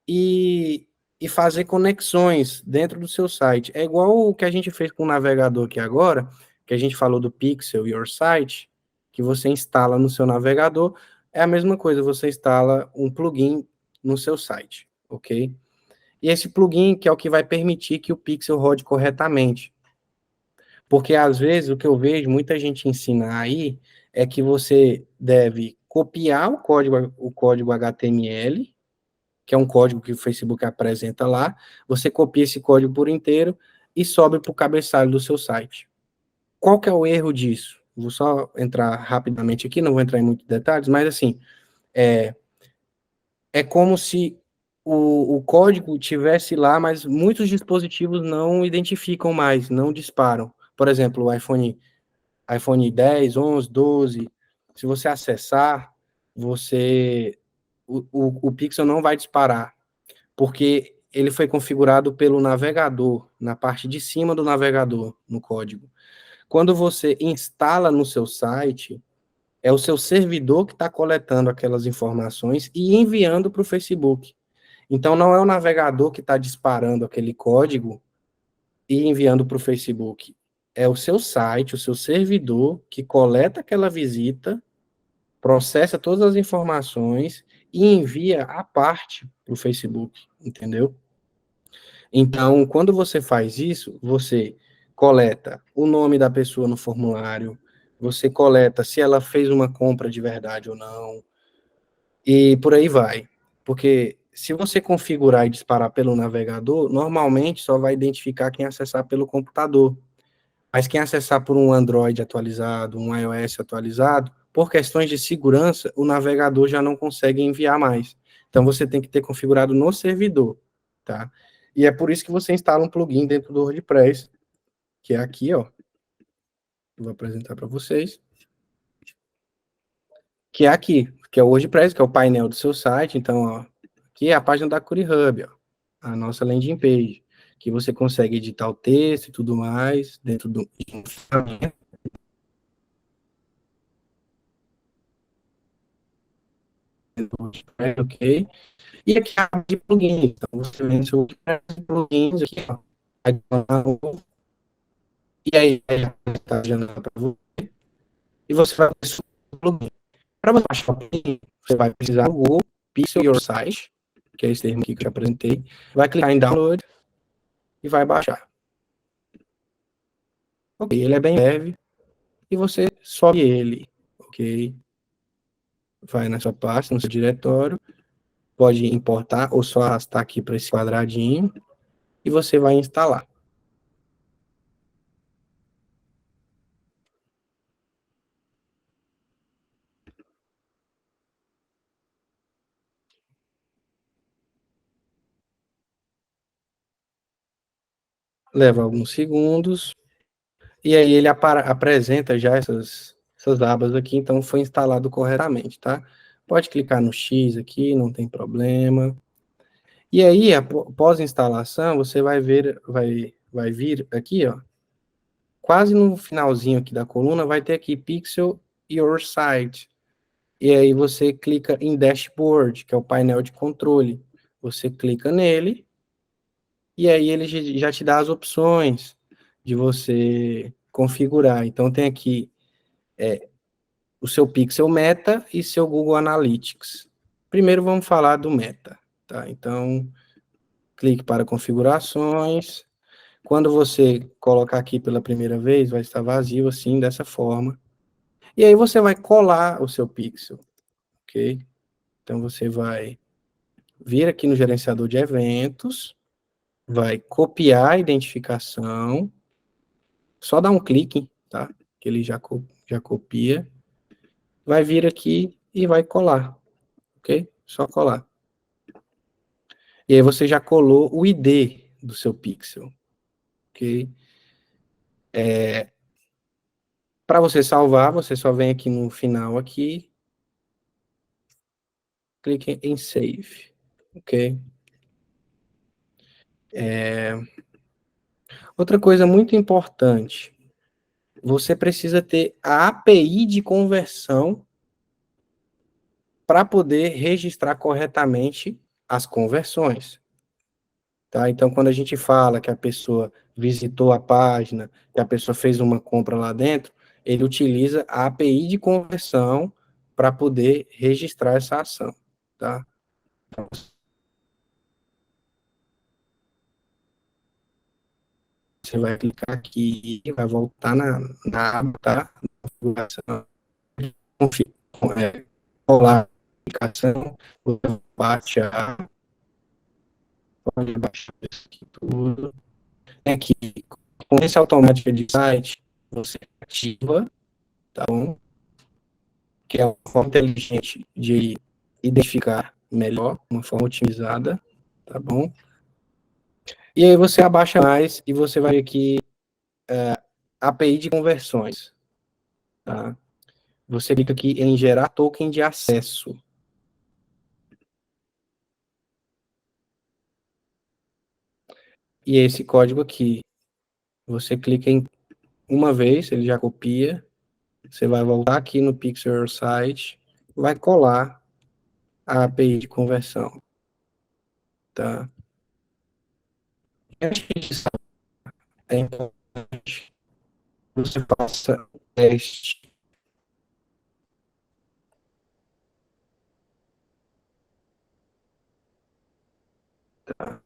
e, e fazer conexões dentro do seu site. É igual o que a gente fez com o navegador aqui agora, que a gente falou do Pixel Your Site, que você instala no seu navegador. É a mesma coisa, você instala um plugin no seu site, ok? E esse plugin que é o que vai permitir que o Pixel rode corretamente. Porque às vezes o que eu vejo muita gente ensinar aí é que você deve copiar o código HTML, que é um código que o Facebook apresenta lá, você copia esse código por inteiro e sobe para o cabeçalho do seu site. Qual que é o erro disso? Vou só entrar rapidamente aqui, não vou entrar em muitos detalhes, mas assim, é, é como se o código tivesse lá, mas muitos dispositivos não identificam mais, não disparam. Por exemplo, o iPhone 10, 11, 12, se você acessar, o Pixel não vai disparar, porque ele foi configurado pelo navegador, na parte de cima do navegador, no código. Quando você instala no seu site, é o seu servidor que está coletando aquelas informações e enviando para o Facebook. Então, não é o navegador que está disparando aquele código e enviando para o Facebook. É o seu site, o seu servidor, que coleta aquela visita, processa todas as informações e envia a parte para o Facebook, entendeu? Então, quando você faz isso, você coleta o nome da pessoa no formulário, você coleta se ela fez uma compra de verdade ou não, e por aí vai. Porque se você configurar e disparar pelo navegador, normalmente só vai identificar quem acessar pelo computador. Mas quem acessar por um Android atualizado, um iOS atualizado, por questões de segurança, o navegador já não consegue enviar mais. Então você tem que ter configurado no servidor, tá? E é por isso que você instala um plugin dentro do WordPress, que é aqui, ó. Eu vou apresentar para vocês. Que é aqui, que é o WordPress, que é o painel do seu site. Então, ó, aqui é a página da CuriHub, ó, a nossa landing page, que você consegue editar o texto e tudo mais dentro do ok? E aqui é a aba de plugins. Então, você vem no seu plugins aqui, ó. E aí, está a janela para você. E você vai ter o plugin. Para você baixar o plugin, você vai precisar do Google Pixel Your Site, que é esse termo aqui que eu te apresentei. Vai clicar em Download e vai baixar. Ok, ele é bem leve e você sobe ele, ok? Vai na sua pasta, no seu diretório, pode importar ou só arrastar aqui para esse quadradinho e você vai instalar. Leva alguns segundos e aí ele apresenta já essas abas aqui, então foi instalado corretamente, tá? Pode clicar no X aqui, não tem problema. E aí, após instalação, você vai ver, vai vir aqui, ó, quase no finalzinho aqui da coluna, vai ter aqui Pixel Your Site. E aí você clica em Dashboard, que é o painel de controle. Você clica nele, e aí ele já te dá as opções de você configurar. Então tem aqui o seu Pixel Meta e seu Google Analytics. Primeiro vamos falar do meta, tá? Então, clique para configurações. Quando você colocar aqui pela primeira vez, vai estar vazio assim, dessa forma. E aí você vai colar o seu pixel, ok? Então você vai vir aqui no gerenciador de eventos, vai copiar a identificação, só dá um clique, tá? Que ele já copia. Vai vir aqui e vai colar, ok? Só colar. E aí você já colou o ID do seu pixel, ok? Para você salvar, você só vem aqui no final aqui, clique em Save, ok? Outra coisa muito importante, você precisa ter a API de conversão para poder registrar corretamente as conversões. Tá? Então, quando a gente fala que a pessoa visitou a página, que a pessoa fez uma compra lá dentro, ele utiliza a API de conversão para poder registrar essa ação. Tá? Você vai clicar aqui, vai voltar na aba, tá? Configuração, colar a aplicação, baixar, pode baixar isso aqui tudo. Tem aqui, consciência automática de site, você ativa, tá bom? Que é uma forma inteligente de identificar melhor, uma forma otimizada, tá bom? E aí você abaixa mais e você vai ver aqui API de conversões, tá? Você clica aqui em gerar token de acesso. E esse código aqui, você clica em uma vez, ele já copia, você vai voltar aqui no Pixel Site, vai colar a API de conversão, tá? É importante que você faça o teste. Tá?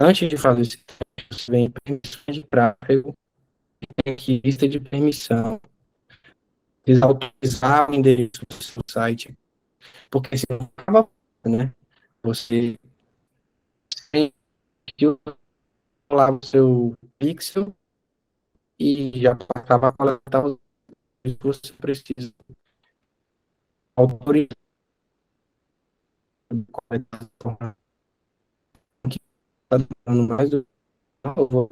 Antes de fazer esse teste, você vem em permissões de tráfego, tem aqui lista de permissão, autorizar o endereço do seu site, porque se não acaba, né? Você tem que lá o seu pixel e já acaba coletar os que você precisa autorizar que está dando mais do eu vou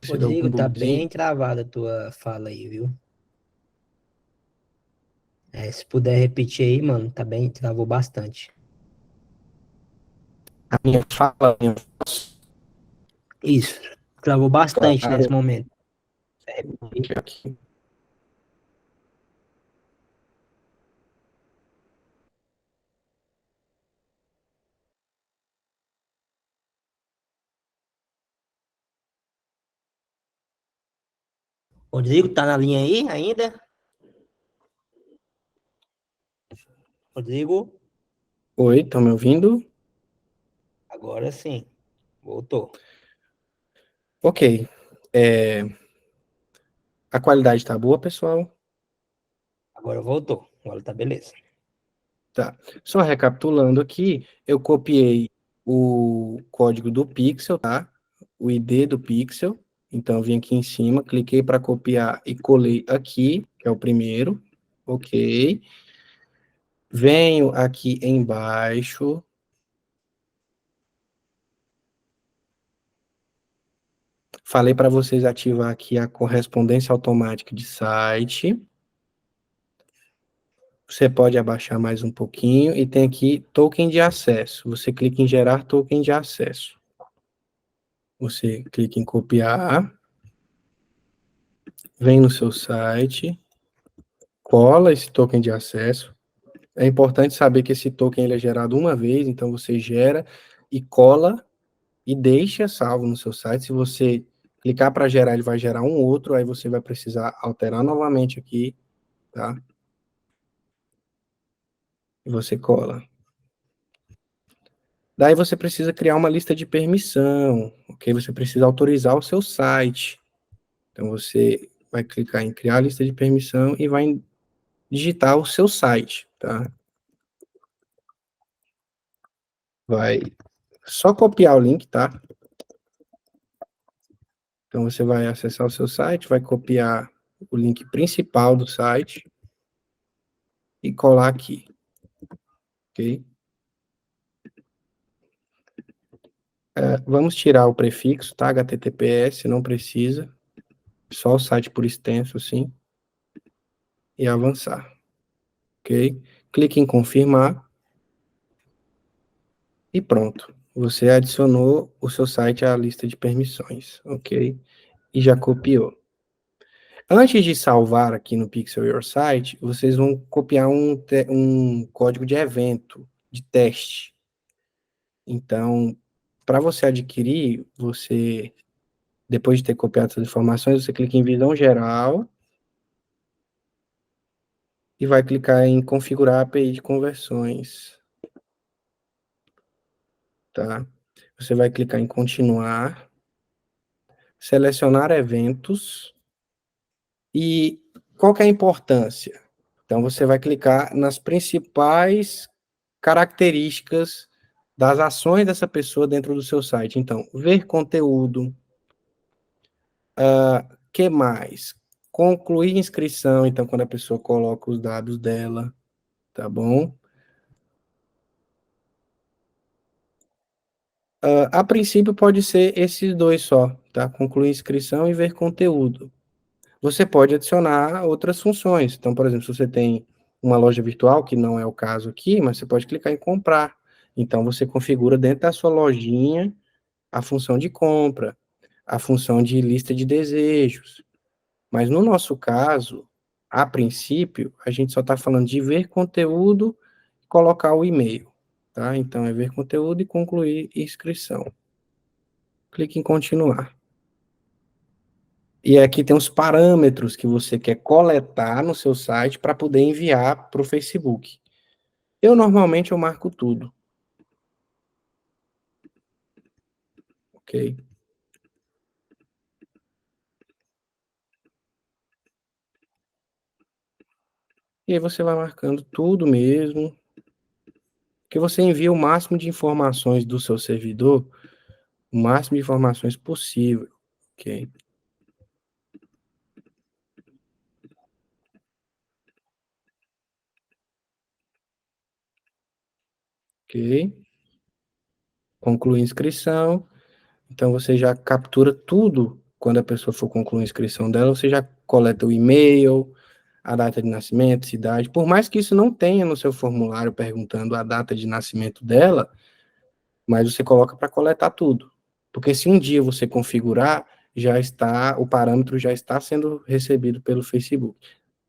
se der algum Rodrigo, tá bugzinho. bem travada a tua fala aí, viu? Se puder repetir aí, mano, tá bem, travou bastante. A minha fala, Isso, travou bastante nesse claro, momento. aqui. Rodrigo, tá na linha aí ainda? Rodrigo, Oi, estão me ouvindo? agora sim, voltou. Ok. A qualidade está boa, pessoal? Agora voltou, agora tá beleza. Tá. Só recapitulando aqui, eu copiei o código do Pixel, tá? O ID do Pixel. Então, eu vim aqui em cima, cliquei para copiar e colei aqui, que é o primeiro. Ok. Venho aqui embaixo. Falei para vocês ativar aqui a correspondência automática de site. Você pode abaixar mais um pouquinho e tem aqui token de acesso. Você clica em gerar token de acesso. Você clica em copiar, vem no seu site, cola esse token de acesso. É importante saber que esse token ele é gerado uma vez, então você gera e cola e deixa salvo no seu site. Se você clicar para gerar, ele vai gerar um outro, aí você vai precisar alterar novamente aqui, tá? e você cola. Daí você precisa criar uma lista de permissão, ok? Você precisa autorizar o seu site. Então você vai clicar em criar a lista de permissão e vai digitar o seu site, tá? Vai só copiar o link, tá? Então você vai acessar o seu site, vai copiar o link principal do site e colar aqui, ok? Vamos tirar o prefixo, tá? HTTPS, não precisa. Só o site por extenso, sim. E avançar, ok? Clique em confirmar. E pronto. Você adicionou o seu site à lista de permissões, ok? E já copiou. Antes de salvar aqui no Pixel Your Site, vocês vão copiar um código de evento, de teste. Então, para você adquirir, depois de ter copiado essas informações, você clica em visão geral e vai clicar em configurar a API de conversões, tá? Você vai clicar em continuar, selecionar eventos e qual que é a importância? Então, você vai clicar nas principais características das ações dessa pessoa dentro do seu site. Então, ver conteúdo, que mais? Concluir inscrição, então, quando a pessoa coloca os dados dela, tá bom? A princípio, pode ser esses dois só, tá? Concluir inscrição e ver conteúdo. Você pode adicionar outras funções. Então, por exemplo, se você tem uma loja virtual, que não é o caso aqui, mas você pode clicar em comprar. Então, você configura dentro da sua lojinha a função de compra, a função de lista de desejos. Mas no nosso caso, a princípio, a gente só está falando de ver conteúdo e colocar o e-mail, tá? Então, é ver conteúdo e concluir inscrição. Clique em continuar. E aqui tem os parâmetros que você quer coletar no seu site para poder enviar para o Facebook. Normalmente eu marco tudo. Ok? E aí você vai marcando tudo mesmo. Que você envia o máximo de informações do seu servidor, o máximo de informações possível. Ok? Ok? Conclui a inscrição. Então você já captura tudo. Quando a pessoa for concluir a inscrição dela, você já coleta o e-mail, a data de nascimento, cidade. Por mais que isso não tenha no seu formulário perguntando a data de nascimento dela, mas você coloca para coletar tudo. Porque se um dia você configurar, o parâmetro já está sendo recebido pelo Facebook.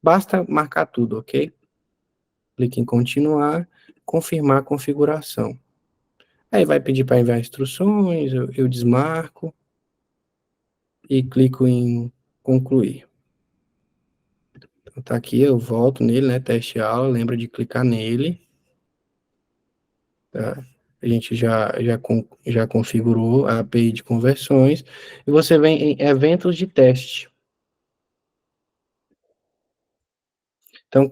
Basta marcar tudo, ok? Clique em continuar, confirmar a configuração. Aí vai pedir para enviar instruções, eu desmarco e clico em concluir. Então tá aqui, eu volto nele, né, teste aula, lembra de clicar nele. Tá? A gente já configurou a API de conversões, e você vem em eventos de teste. Então,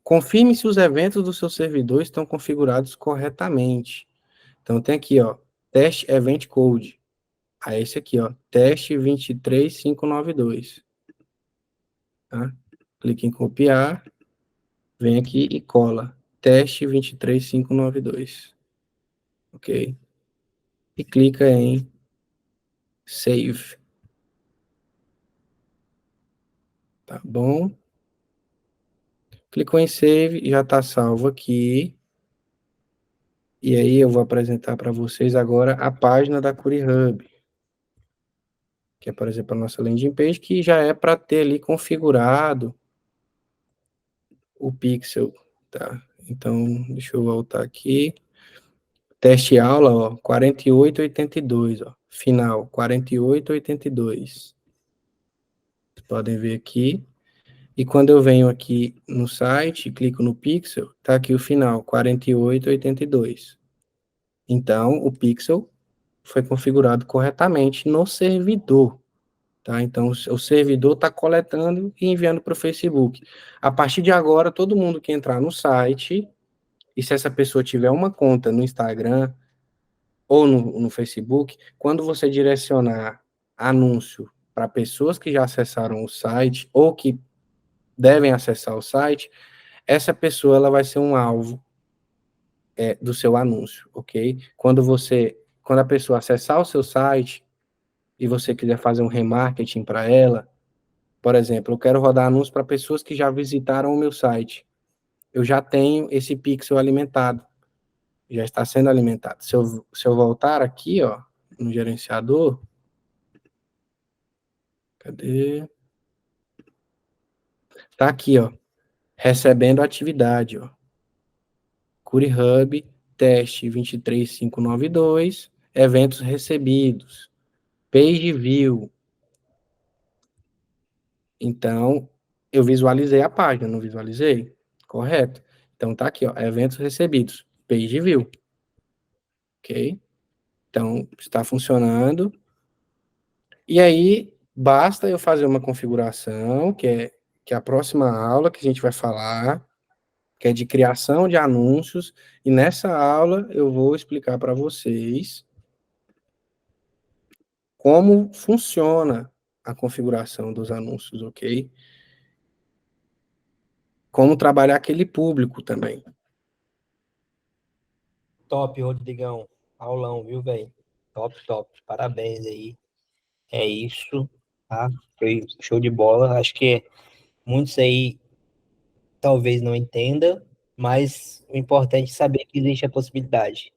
confirme se os eventos do seu servidor estão configurados corretamente. Então, tem aqui, ó, teste event code. Aí, esse aqui, ó, teste 23592. Tá? Clique em copiar, vem aqui e cola. Teste 23592. Ok? E clica em Save. Tá bom? Clicou em Save, já está salvo aqui. E aí eu vou apresentar para vocês agora a página da CuriHub, que é, por exemplo, a nossa landing page, que já é para ter ali configurado o pixel, tá? Então, deixa eu voltar aqui. Teste aula, ó, 4882, ó. Final, 4882. Vocês podem ver aqui. E quando eu venho aqui no site, clico no pixel, tá aqui o final, 4882. Então, o pixel foi configurado corretamente no servidor, tá? Então, o servidor está coletando e enviando para o Facebook. A partir de agora, todo mundo que entrar no site, e se essa pessoa tiver uma conta no Instagram ou no Facebook, quando você direcionar anúncio para pessoas que já acessaram o site ou que devem acessar o site, essa pessoa ela vai ser um alvo do seu anúncio, ok? Quando a pessoa acessar o seu site e você quiser fazer um remarketing para ela, por exemplo, eu quero rodar anúncio para pessoas que já visitaram o meu site. Eu já tenho esse pixel alimentado, já está sendo alimentado. Se eu voltar aqui, ó, no gerenciador, cadê? Tá aqui, ó, recebendo atividade, ó. Curi Hub, teste 23592, eventos recebidos, page view. Então, eu visualizei a página, não visualizei? Correto. Então, tá aqui, ó, eventos recebidos, page view. Ok? Então, está funcionando. E aí, basta eu fazer uma configuração, que é a próxima aula que a gente vai falar, que é de criação de anúncios, e nessa aula eu vou explicar para vocês como funciona a configuração dos anúncios, ok? Como trabalhar aquele público também. Top, Rodrigão. Aulão, viu, velho? Top, top. Parabéns aí. É isso, tá? Foi show de bola. Acho que muitos aí talvez não entenda, mas o importante é saber que existe a possibilidade.